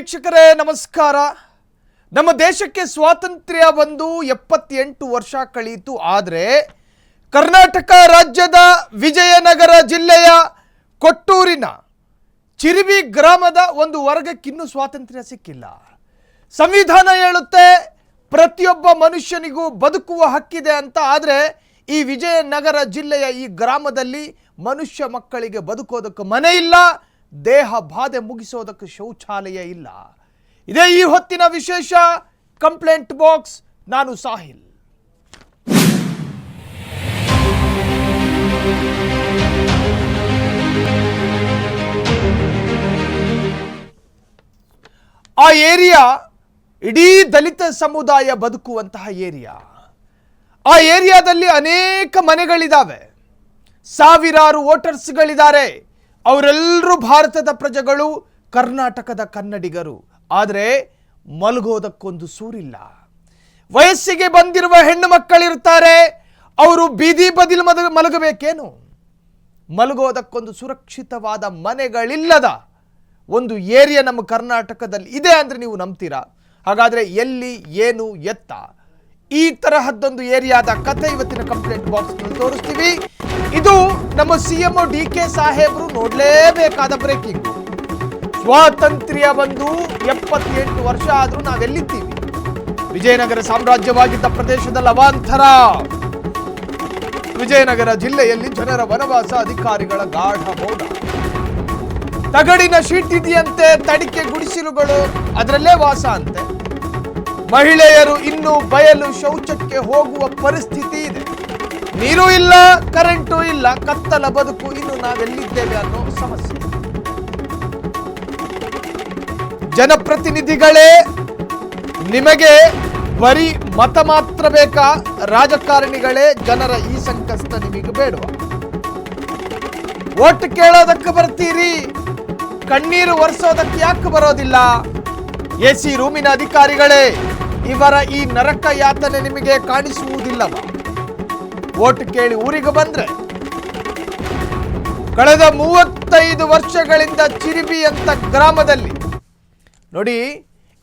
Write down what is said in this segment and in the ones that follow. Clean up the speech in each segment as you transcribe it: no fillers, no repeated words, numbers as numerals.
ವೀಕ್ಷಕರೇ ನಮಸ್ಕಾರ. ನಮ್ಮ ದೇಶಕ್ಕೆ ಸ್ವಾತಂತ್ರ್ಯ ಬಂದು 78 ವರ್ಷ ಕಳೆಯಿತು. ಆದರೆ ಕರ್ನಾಟಕ ರಾಜ್ಯದ ವಿಜಯನಗರ ಜಿಲ್ಲೆಯ ಕೊಟ್ಟೂರಿನ ಚಿರಿಬಿ ಗ್ರಾಮದ ಒಂದು ವರ್ಗಕ್ಕಿನ್ನೂ ಸ್ವಾತಂತ್ರ್ಯ ಸಿಕ್ಕಿಲ್ಲ. ಸಂವಿಧಾನ ಹೇಳುತ್ತೆ ಪ್ರತಿಯೊಬ್ಬ ಮನುಷ್ಯನಿಗೂ ಬದುಕುವ ಹಕ್ಕಿದೆ ಅಂತ. ಆದರೆ ಈ ವಿಜಯನಗರ ಜಿಲ್ಲೆಯ ಈ ಗ್ರಾಮದಲ್ಲಿ ಮನುಷ್ಯ ಮಕ್ಕಳಿಗೆ ಬದುಕೋದಕ್ಕೆ ಮನೆ ಇಲ್ಲ, ದೇಹ ಬಾಧೆ ಮುಗಿಸೋದಕ್ಕೆ ಶೌಚಾಲಯ ಇಲ್ಲ. ಇದೇ ಈ ಹೊತ್ತಿನ ವಿಶೇಷ ಕಂಪ್ಲೇಂಟ್ ಬಾಕ್ಸ್. ನಾನು ಸಾಹಿಲ್. ಆ ಏರಿಯಾ ಇಡೀ ದಲಿತ ಸಮುದಾಯ ಬದುಕುವಂತಹ ಏರಿಯಾ. ಆ ಏರಿಯಾದಲ್ಲಿ ಅನೇಕ ಮನೆಗಳಿದ್ದಾವೆ, ಸಾವಿರಾರು ವೋಟರ್ಸ್ಗಳಿದ್ದಾರೆ. ಅವರೆಲ್ಲರೂ ಭಾರತದ ಪ್ರಜೆಗಳು, ಕರ್ನಾಟಕದ ಕನ್ನಡಿಗರು. ಆದರೆ ಮಲಗೋದಕ್ಕೊಂದು ಸೂರಿಲ್ಲ. ವಯಸ್ಸಿಗೆ ಬಂದಿರುವ ಹೆಣ್ಣು ಮಕ್ಕಳಿರ್ತಾರೆ, ಅವರು ಬೀದಿ ಬದಿಲು ಮಲಗಬೇಕೇನು? ಮಲಗೋದಕ್ಕೊಂದು ಸುರಕ್ಷಿತವಾದ ಮನೆಗಳಿಲ್ಲದ ಒಂದು ಏರಿಯಾ ನಮ್ಮ ಕರ್ನಾಟಕದಲ್ಲಿ ಇದೆ ಅಂದರೆ ನೀವು ನಂಬ್ತೀರಾ? ಹಾಗಾದರೆ ಎಲ್ಲಿ, ಏನು, ಎತ್ತ? ಈ ತರಹದ್ದೊಂದು ಏರಿಯಾದ ಕಥೆ ಇವತ್ತಿನ ಕಂಪ್ಲೇಂಟ್ ಬಾಕ್ಸ್ನಲ್ಲಿ ತೋರಿಸ್ತೀವಿ. ಇದು ನಮ್ಮ CM DK ಸಾಹೇಬರು ನೋಡಲೇಬೇಕಾದ ಬ್ರೇಕಿಂಗ್. ಸ್ವಾತಂತ್ರ್ಯ ಬಂದು 78 ವರ್ಷ ಆದರೂ ನಾವೆಲ್ಲಿದ್ದೀವಿ? ವಿಜಯನಗರ ಸಾಮ್ರಾಜ್ಯವಾಗಿದ್ದ ಪ್ರದೇಶದಲ್ಲಿ ಅವಾಂತರ. ವಿಜಯನಗರ ಜಿಲ್ಲೆಯಲ್ಲಿ ಜನರ ವನವಾಸ, ಅಧಿಕಾರಿಗಳ ಗಾಢ ಮೌನ. ತಗಡಿನ ಶೀಟ್ ಇದೆಯಂತೆ, ತಡಿಕೆ ಗುಡಿಸಿಲುಗಳು ಅದರಲ್ಲೇ ವಾಸ ಅಂತೆ. ಮಹಿಳೆಯರು ಇನ್ನು ಬಯಲು ಶೌಚಕ್ಕೆ ಹೋಗುವ ಪರಿಸ್ಥಿತಿ ಇದೆ. ನೀರು ಇಲ್ಲ, ಕರೆಂಟು ಇಲ್ಲ, ಕತ್ತಲ ಬದುಕು. ಇನ್ನು ನಾವೆಲ್ಲಿದ್ದೇವೆ ಅನ್ನೋ ಸಮಸ್ಯೆ. ಜನಪ್ರತಿನಿಧಿಗಳೇ, ನಿಮಗೆ ಬರೀ ಮತ ಮಾತ್ರ ಬೇಕಾ? ರಾಜಕಾರಣಿಗಳೇ, ಜನರ ಈ ಸಂಕಷ್ಟ ನಿಮಗೆ ಬೇಡವ? ಓಟ್ ಕೇಳೋದಕ್ಕೆ ಬರ್ತೀರಿ, ಕಣ್ಣೀರು ಒರೆಸೋದಕ್ಕೆ ಯಾಕೆ ಬರೋದಿಲ್ಲ? AC ರೂಮಿನ ಅಧಿಕಾರಿಗಳೇ, ಇವರ ಈ ನರಕ ಯಾತನೆ ನಿಮಗೆ ಕಾಣಿಸುವುದಿಲ್ಲವ? ಓಟ್ ಕೇಳಿ ಊರಿಗೆ ಬಂದ್ರೆ ಕಳೆದ 35 ವರ್ಷಗಳಿಂದ ಚಿರಿಬಿ ಅಂತ ಗ್ರಾಮದಲ್ಲಿ ನೋಡಿ,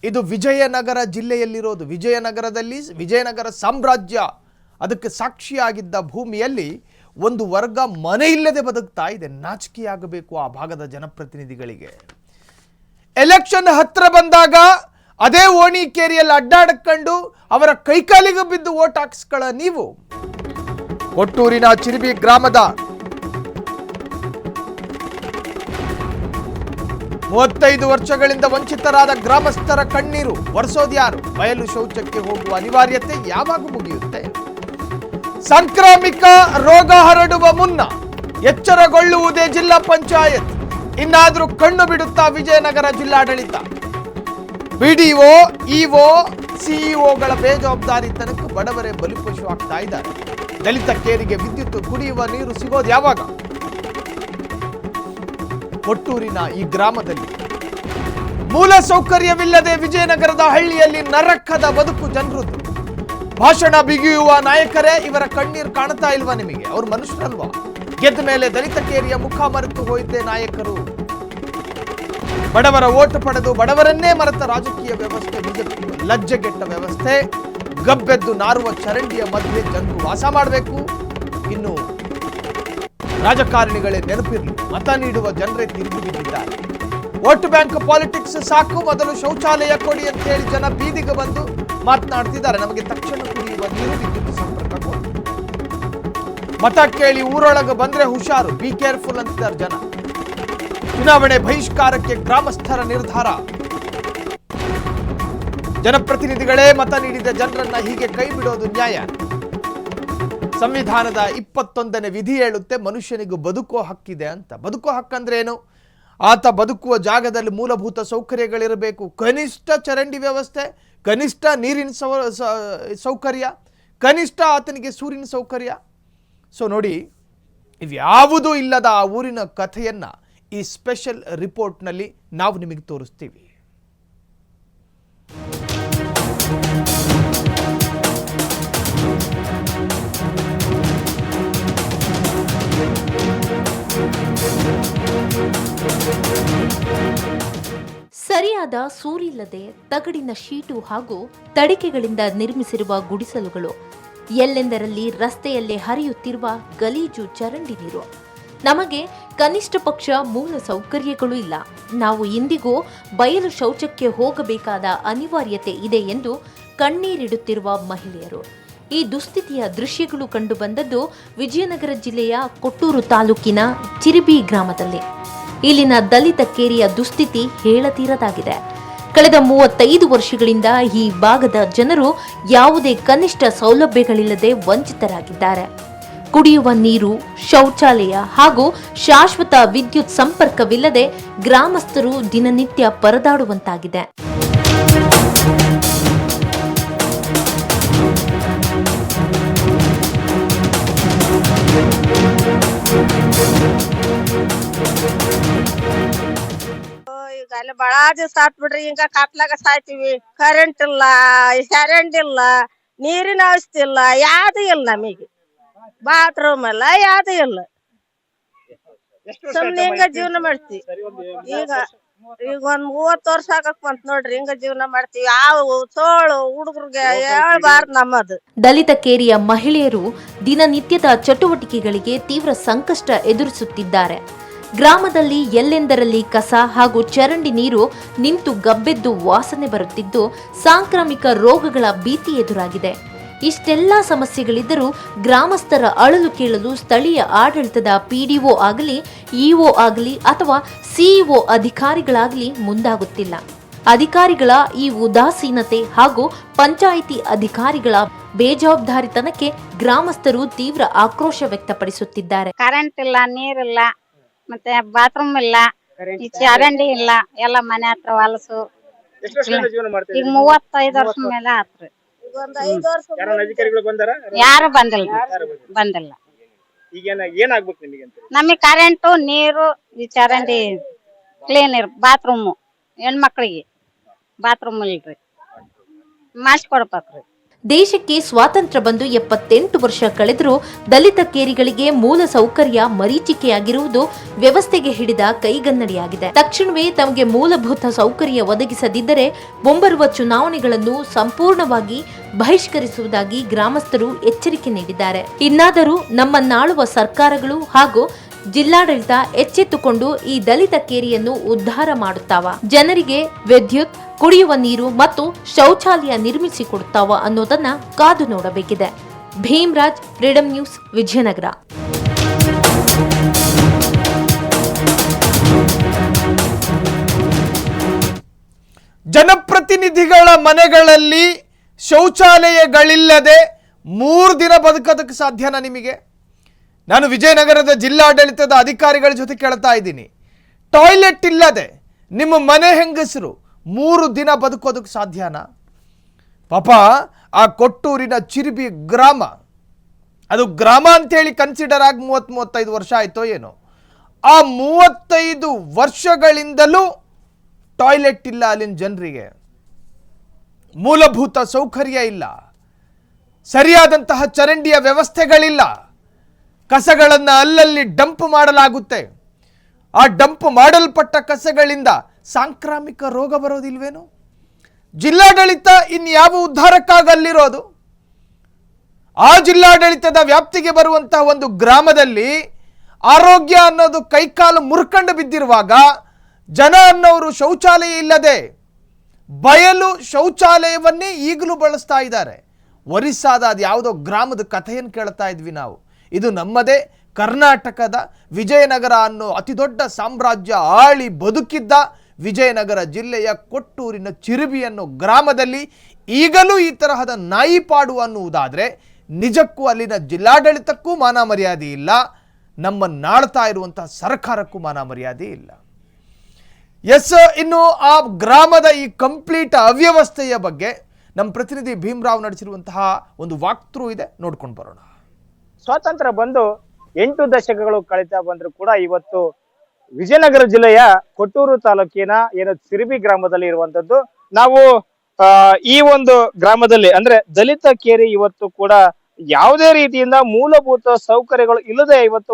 ಇದು ವಿಜಯನಗರ ಜಿಲ್ಲೆಯಲ್ಲಿರೋದು. ವಿಜಯನಗರದಲ್ಲಿ ವಿಜಯನಗರ ಸಾಮ್ರಾಜ್ಯ ಅದಕ್ಕೆ ಸಾಕ್ಷಿಯಾಗಿದ್ದ ಭೂಮಿಯಲ್ಲಿ ಒಂದು ವರ್ಗ ಮನೆ ಇಲ್ಲದೆ ಬದುಕ್ತಾ ಇದೆ. ನಾಚಿಕೆಯಾಗಬೇಕು ಆ ಭಾಗದ ಜನಪ್ರತಿನಿಧಿಗಳಿಗೆ. ಎಲೆಕ್ಷನ್ ಹತ್ರ ಬಂದಾಗ ಅದೇ ಓಣಿಕೇರಿಯಲ್ಲಿ ಅಡ್ಡಾಡ್ಕೊಂಡು ಅವರ ಕೈಕಾಲಿಗೆ ಬಿದ್ದು ಓಟ್ ಹಾಕಿಸ್ಕೊಳ್ಳೋ ನೀವು. ಕೊಟ್ಟೂರಿನ ಚಿರಿಬಿ ಗ್ರಾಮದ 35 ವರ್ಷಗಳಿಂದ ವಂಚಿತರಾದ ಗ್ರಾಮಸ್ಥರ ಕಣ್ಣೀರು ಒರೆಸೋದ್ಯಾರು? ಬಯಲು ಶೌಚಕ್ಕೆ ಹೋಗುವ ಅನಿವಾರ್ಯತೆ ಯಾವಾಗ ಮುಗಿಯುತ್ತೆ? ಸಾಂಕ್ರಾಮಿಕ ರೋಗ ಹರಡುವ ಮುನ್ನ ಎಚ್ಚರಗೊಳ್ಳುವುದೇ ಜಿಲ್ಲಾ ಪಂಚಾಯತ್. ಇನ್ನಾದರೂ ಕಣ್ಣು ಬಿಡುತ್ತಾ ವಿಜಯನಗರ ಜಿಲ್ಲಾಡಳಿತ? BDO, EO, CEOಗಳ ಬೇಜವಾಬ್ದಾರಿತನಕ್ಕೆ ಬಡವರೇ ಬಲಿಪಶು ಆಗ್ತಾ ಇದ್ದಾರೆ. ದಲಿತ ಕೇರಿಗೆ ವಿದ್ಯುತ್, ಕುಡಿಯುವ ನೀರು ಸಿಗೋದು ಯಾವಾಗ? ಕೊಟ್ಟೂರಿನ ಈ ಗ್ರಾಮದಲ್ಲಿ ಮೂಲ ಸೌಕರ್ಯವಿಲ್ಲದೆ ವಿಜಯನಗರದ ಹಳ್ಳಿಯಲ್ಲಿ ನರಕದ ಬದುಕು ಜನರದ್ದು. ಭಾಷಣ ಬಿಗಿಯುವ ನಾಯಕರೇ, ಇವರ ಕಣ್ಣೀರು ಕಾಣ್ತಾ ಇಲ್ವಾ ನಿಮಗೆ? ಅವ್ರು ಮನುಷ್ಯರಲ್ವಾ? ಗೆದ್ದ ಮೇಲೆ ದಲಿತ ಕೇರಿಯ ಮುಖ ಮರೆತು ಹೋಯಿತೆ ನಾಯಕರು. ಬಡವರ ಓಟು ಪಡೆದು ಬಡವರನ್ನೇ ಮರೆತ ರಾಜಕೀಯ ವ್ಯವಸ್ಥೆ ನಿಜಕ್ಕೂ ಲಜ್ಜೆಗೆಟ್ಟ ವ್ಯವಸ್ಥೆ. ಗಬ್ಬೆದ್ದು ನಾರುವ ಚರಂಡಿಯ ಮಧ್ಯೆ ಜನರು ವಾಸ ಮಾಡಬೇಕು. ಇನ್ನು ರಾಜಕಾರಣಿಗಳೇ ನೆನಪಿರಲಿ, ಮತ ನೀಡುವ ಜನರೇ ತಿರುಗಿ ಬಿದ್ದಿದ್ದಾರೆ. ವೋಟ್ ಬ್ಯಾಂಕ್ ಪಾಲಿಟಿಕ್ಸ್ ಸಾಕು, ಮೊದಲು ಶೌಚಾಲಯ ಕೊಡಿ ಅಂತ ಹೇಳಿ ಜನ ಬೀದಿಗೆ ಬಂದು ಮಾತನಾಡ್ತಿದ್ದಾರೆ. ನಮಗೆ ತಕ್ಷಣ ಕುಡಿಯುವ ನೀರು, ವಿದ್ಯುತ್ ಸಂಪರ್ಕ ಕೊಡಿ. ಮತ ಕೇಳಿ ಊರೊಳಗೆ ಬಂದ್ರೆ ಹುಷಾರು, ಬಿ ಕೇರ್ಫುಲ್ ಅಂತಿದ್ದಾರೆ ಜನ. ಚುನಾವಣೆ ಬಹಿಷ್ಕಾರಕ್ಕೆ ಗ್ರಾಮಸ್ಥರ ನಿರ್ಧಾರ. ಜನಪ್ರತಿನಿಧಿಗಳೇ ಮತ ನೀಡಿದ ಜನರನ್ನ ಹೀಗೆ ಕೈ ಬಿಡೋದು ನ್ಯಾಯ? ಸಂವಿಧಾನದ 21ನೇ ವಿಧಿ ಹೇಳುತ್ತೆ ಮನುಷ್ಯನಿಗೂ ಬದುಕೋ ಹಕ್ಕಿದೆ ಅಂತ. ಬದುಕೋ ಹಕ್ಕಂದ್ರೆ ಏನು? ಆತ ಬದುಕುವ ಜಾಗದಲ್ಲಿ ಮೂಲಭೂತ ಸೌಕರ್ಯಗಳಿರಬೇಕು. ಕನಿಷ್ಠ ಚರಂಡಿ ವ್ಯವಸ್ಥೆ, ಕನಿಷ್ಠ ನೀರಿನ ಸೌಕರ್ಯ, ಕನಿಷ್ಠ ಆತನಿಗೆ ಸೂರಿನ ಸೌಕರ್ಯ. ಸೊ ನೋಡಿ, ಇವ್ಯಾವುದೂ ಇಲ್ಲದ ಆ ಊರಿನ ಕಥೆಯನ್ನ ಈ ಸ್ಪೆಷಲ್ ರಿಪೋರ್ಟ್ನಲ್ಲಿ ನಾವು ನಿಮಗೆ ತೋರಿಸ್ತೀವಿ. ಸರಿಯಾದ ಸೂರಿಲ್ಲದೆ ತಗಡಿನ ಶೀಟು ಹಾಗೂ ತಡಿಕೆಗಳಿಂದ ನಿರ್ಮಿಸಿರುವ ಗುಡಿಸಲುಗಳು, ಎಲ್ಲೆಂದರಲ್ಲಿ ರಸ್ತೆಯಲ್ಲೇ ಹರಿಯುತ್ತಿರುವ ಗಲೀಜು ಚರಂಡಿ ನೀರು. ನಮಗೆ ಕನಿಷ್ಠ ಪಕ್ಷ ಮೂಲ ಸೌಕರ್ಯಗಳು ಇಲ್ಲ. ನಾವು ಇಂದಿಗೂ ಬಯಲು ಶೌಚಕ್ಕೆ ಹೋಗಬೇಕಾದ ಅನಿವಾರ್ಯತೆ ಇದೆ ಎಂದು ಕಣ್ಣೀರಿಡುತ್ತಿರುವ ಮಹಿಳೆಯರು. ಈ ದುಸ್ಥಿತಿಯ ದೃಶ್ಯಗಳು ಕಂಡುಬಂದದ್ದು ವಿಜಯನಗರ ಜಿಲ್ಲೆಯ ಕೊಟ್ಟೂರು ತಾಲೂಕಿನ ಚಿರಿಬಿ ಗ್ರಾಮದಲ್ಲಿ. ಇಲ್ಲಿನ ದಲಿತ ಕೇರಿಯ ದುಸ್ಥಿತಿ ಹೇಳತೀರದಾಗಿದೆ. ಕಳೆದ 35 ವರ್ಷಗಳಿಂದ ಈ ಭಾಗದ ಜನರು ಯಾವುದೇ ಕನಿಷ್ಠ ಸೌಲಭ್ಯಗಳಿಲ್ಲದೆ ವಂಚಿತರಾಗಿದ್ದಾರೆ. ಕುಡಿಯುವ ನೀರು, ಶೌಚಾಲಯ ಹಾಗೂ ಶಾಶ್ವತ ವಿದ್ಯುತ್ ಸಂಪರ್ಕವಿಲ್ಲದೆ ಗ್ರಾಮಸ್ಥರು ದಿನನಿತ್ಯ ಪರದಾಡುವಂತಾಗಿದೆ. ಈಗ ಅಲ್ಲಿ ಬಹಳ ದಿವಸ ಆತ್ ಬಿಡ್ರಿ. ಹಿಂಗ ಕತ್ಲಾಗ ಸಾಯ್ತಿವಿ. ಕರೆಂಟ್ ಇಲ್ಲ, ಚರಂಡಿ ಇಲ್ಲ, ನೀರಿನ ವ್ಯವಸ್ಥೆ ಇಲ್ಲ, ಯಾವ್ದು ಇಲ್ಲ. ನಮಗೆ ಬಾತ್ರೂಮ್ ಇಲ್ಲ, ಯಾವ್ದು ಇಲ್ಲ. ಸುಮ್ನೆ ಹಿಂಗ ಜೀವನ ಮಾಡ್ತೀವಿ. ಈಗ ಈಗ ಒಂದ್ 30 ವರ್ಷ ಆಗಕ್ ಬಂತ ನೋಡ್ರಿ. ಹಿಂಗ ಜೀವನ ಮಾಡ್ತೀವಿ. ಯಾವ ಸೋಳು ಹುಡುಗರಿಗೆ ಹೇಳ್ಬಾರ್ದು ನಮ್ಮದು. ದಲಿತ ಕೇರಿಯ ಮಹಿಳೆಯರು ದಿನನಿತ್ಯದ ಚಟುವಟಿಕೆಗಳಿಗೆ ತೀವ್ರ ಸಂಕಷ್ಟ ಎದುರಿಸುತ್ತಿದ್ದಾರೆ. ಗ್ರಾಮದಲ್ಲಿ ಎಲ್ಲೆಂದರಲ್ಲಿ ಕಸ ಹಾಗೂ ಚರಂಡಿ ನೀರು ನಿಂತು ಗಬ್ಬೆದ್ದು ವಾಸನೆ ಬರುತ್ತಿದ್ದು ಸಾಂಕ್ರಾಮಿಕ ರೋಗಗಳ ಭೀತಿ ಎದುರಾಗಿದೆ. ಇಷ್ಟೆಲ್ಲ ಸಮಸ್ಯೆಗಳಿದ್ದರೂ ಗ್ರಾಮಸ್ಥರ ಅಳಲು ಕೇಳಲು ಸ್ಥಳೀಯ ಆಡಳಿತದ ಪಿಡಿಒ ಆಗಲಿ, ಇಒ ಆಗಲಿ ಅಥವಾ ಸಿಇಒ ಅಧಿಕಾರಿಗಳಾಗಲಿ ಮುಂದಾಗುತ್ತಿಲ್ಲ. ಅಧಿಕಾರಿಗಳ ಈ ಉದಾಸೀನತೆ ಹಾಗೂ ಪಂಚಾಯಿತಿ ಅಧಿಕಾರಿಗಳ ಬೇಜವಾಬ್ದಾರಿತನಕ್ಕೆ ಗ್ರಾಮಸ್ಥರು ತೀವ್ರ ಆಕ್ರೋಶ ವ್ಯಕ್ತಪಡಿಸುತ್ತಿದ್ದಾರೆ. ಕರೆಂಟ್ ಇಲ್ಲ, ನೀರಿಲ್ಲ, ಮತ್ತೆ ಬಾತ್ರೂಮ್ ಇಲ್ಲ, ಈ ಚರಂಡಿ ಇಲ್ಲ. ಎಲ್ಲ ಮನೆ ಹತ್ರ ಹೊಲಸು. ಈಗ 35 ವರ್ಷ ಮೇಲೆ ಆತ್ರಿ. ಯಾರು ಬಂದಿಲ್ಲ. ನಮಗೆ ಕರೆಂಟು, ನೀರು, ಈ ಚರಂಡಿ ಕ್ಲೀನ್ ಇರ್, ಬಾತ್ರೂಮ್, ಹೆಣ್ಮಕ್ಳಿಗೆ ಬಾತ್ರೂಮ್ ಇಲ್ರಿ, ಮಾಡಿಸ್ಕೊಡ್ಬೇಕ್ರಿ. ದೇಶಕ್ಕೆ ಸ್ವಾತಂತ್ರ್ಯ ಬಂದು 78 ವರ್ಷ ಕಳೆದರೂ ದಲಿತ ಕೇರಿಗಳಿಗೆ ಮೂಲ ಸೌಕರ್ಯ ಮರೀಚಿಕೆಯಾಗಿರುವುದು ವ್ಯವಸ್ಥೆಗೆ ಹಿಡಿದ ಕೈಗನ್ನಡಿಯಾಗಿದೆ. ತಕ್ಷಣವೇ ತಮಗೆ ಮೂಲಭೂತ ಸೌಕರ್ಯ ಒದಗಿಸದಿದ್ದರೆ ಮುಂಬರುವ ಚುನಾವಣೆಗಳನ್ನು ಸಂಪೂರ್ಣವಾಗಿ ಬಹಿಷ್ಕರಿಸುವುದಾಗಿ ಗ್ರಾಮಸ್ಥರು ಎಚ್ಚರಿಕೆ ನೀಡಿದ್ದಾರೆ. ಇನ್ನಾದರೂ ನಮ್ಮನ್ನಾಳುವ ಸರ್ಕಾರಗಳು ಹಾಗೂ ಜಿಲ್ಲಾಡಳಿತ ಎಚ್ಚೆತ್ತುಕೊಂಡು ಈ ದಲಿತ ಕೇರಿಯನ್ನು ಉದ್ಧಾರ ಮಾಡುತ್ತಾವ, ಜನರಿಗೆ ವಿದ್ಯುತ್, ಕುಡಿಯುವ ನೀರು ಮತ್ತು ಶೌಚಾಲಯ ನಿರ್ಮಿಸಿಕೊಡುತ್ತಾವ ಅನ್ನೋದನ್ನ ಕಾದು ನೋಡಬೇಕಿದೆ. Bhimraj, freedom news, Vijayanagara. ಜನಪ್ರತಿನಿಧಿಗಳ ಮನೆಗಳಲ್ಲಿ ಶೌಚಾಲಯಗಳಿಲ್ಲದೆ 3 ದಿನ ಬದುಕೋದಕ್ಕೆ ಸಾಧ್ಯನಾ ನಿಮಗೆ? ನಾನು ವಿಜಯನಗರದ ಜಿಲ್ಲಾಡಳಿತದ ಅಧಿಕಾರಿಗಳ ಜೊತೆ ಕೇಳ್ತಾ ಇದ್ದೀನಿ. ಟಾಯ್ಲೆಟ್ ಇಲ್ಲದೆ ನಿಮ್ಮ ಮನೆ ಹೆಂಗಸರು 3 ದಿನ ಬದುಕೋದಕ್ಕೆ ಸಾಧ್ಯನಾ? ಪಾಪ ಆ ಕೊಟ್ಟೂರಿನ ಚಿರಿಬಿ ಗ್ರಾಮ, ಅದು ಗ್ರಾಮ ಅಂತೇಳಿ ಕನ್ಸಿಡರ್ ಆಗಿ 30-35 ವರ್ಷ ಆಯಿತೋ ಏನೋ. ಆ 35 ವರ್ಷಗಳಿಂದಲೂ ಟಾಯ್ಲೆಟ್ ಇಲ್ಲ ಅಲ್ಲಿನ ಜನರಿಗೆ. ಮೂಲಭೂತ ಸೌಕರ್ಯ ಇಲ್ಲ, ಸರಿಯಾದಂತಹ ಚರಂಡಿಯ ವ್ಯವಸ್ಥೆಗಳಿಲ್ಲ. ಕಸಗಳನ್ನು ಅಲ್ಲಲ್ಲಿ ಡಂಪ್ ಮಾಡಲಾಗುತ್ತೆ. ಆ ಡಂಪ್ ಮಾಡಲ್ಪಟ್ಟ ಕಸಗಳಿಂದ ಸಾಂಕ್ರಾಮಿಕ ರೋಗ ಬರೋದಿಲ್ವೇನು? ಜಿಲ್ಲಾಡಳಿತ ಇನ್ಯಾವ ಉದ್ಧಾರಕ್ಕಾಗಲ್ಲಿರೋದು? ಆ ಜಿಲ್ಲಾಡಳಿತದ ವ್ಯಾಪ್ತಿಗೆ ಬರುವಂತಹ ಒಂದು ಗ್ರಾಮದಲ್ಲಿ ಆರೋಗ್ಯ ಅನ್ನೋದು ಕೈಕಾಲು ಮುರ್ಕಂಡು ಬಿದ್ದಿರುವಾಗ ಜನ ಅನ್ನೋರು ಶೌಚಾಲಯ ಇಲ್ಲದೆ ಬಯಲು ಶೌಚಾಲಯವನ್ನೇ ಈಗಲೂ ಬಳಸ್ತಾ ಇದ್ದಾರೆ. ಒರಿಸ್ಸಾದ ಅದು ಯಾವುದೋ ಗ್ರಾಮದ ಕಥೆಯನ್ನು ಕೇಳ್ತಾ ಇದ್ವಿ ನಾವು. ಇದು ನಮ್ಮದೇ ಕರ್ನಾಟಕದ ವಿಜಯನಗರ ಅನ್ನೋ ಅತಿ ದೊಡ್ಡ ಸಾಮ್ರಾಜ್ಯ ಆಳಿ ಬದುಕಿದ್ದ ವಿಜಯನಗರ ಜಿಲ್ಲೆಯ ಕೊಟ್ಟೂರಿನ ಚಿರಿಬಿ ಅನ್ನೋ ಗ್ರಾಮದಲ್ಲಿ ಈಗಲೂ ಈ ತರಹದ ನಾಯಿಪಾಡು ಅನ್ನುವುದಾದರೆ ನಿಜಕ್ಕೂ ಅಲ್ಲಿನ ಜಿಲ್ಲಾಡಳಿತಕ್ಕೂ ಮಾನ ಮರ್ಯಾದೆ ಇಲ್ಲ, ನಮ್ಮನ್ನಾಳ್ತಾ ಇರುವಂತಹ ಸರ್ಕಾರಕ್ಕೂ ಮಾನ ಮರ್ಯಾದೆ ಇಲ್ಲ. ಎಸ್, ಇನ್ನು ಆ ಗ್ರಾಮದ ಈ ಕಂಪ್ಲೀಟ್ ಅವ್ಯವಸ್ಥೆಯ ಬಗ್ಗೆ ನಮ್ಮ ಪ್ರತಿನಿಧಿ ಭೀಮರಾವ್ ನಡೆಸಿರುವಂತಹ ಒಂದು ವಾಕ್ಥ್ರೂ ಇದೆ, ನೋಡ್ಕೊಂಡು ಬರೋಣ. ಸ್ವಾತಂತ್ರ್ಯ ಬಂದು 8 ದಶಕಗಳು ಕಳೀತಾ ಬಂದ್ರು ಕೂಡ ಇವತ್ತು ವಿಜಯನಗರ ಜಿಲ್ಲೆಯ ಕೊಟ್ಟೂರು ತಾಲೂಕಿನ ಚಿರಿಬಿ ಗ್ರಾಮದಲ್ಲಿ ಇರುವಂತದ್ದು. ನಾವು ಈ ಒಂದು ಗ್ರಾಮದಲ್ಲಿ ಅಂದ್ರೆ ದಲಿತ ಕೇರಿ ಇವತ್ತು ಕೂಡ ಯಾವುದೇ ರೀತಿಯಿಂದ ಮೂಲಭೂತ ಸೌಕರ್ಯಗಳು ಇಲ್ಲದೆ ಇವತ್ತು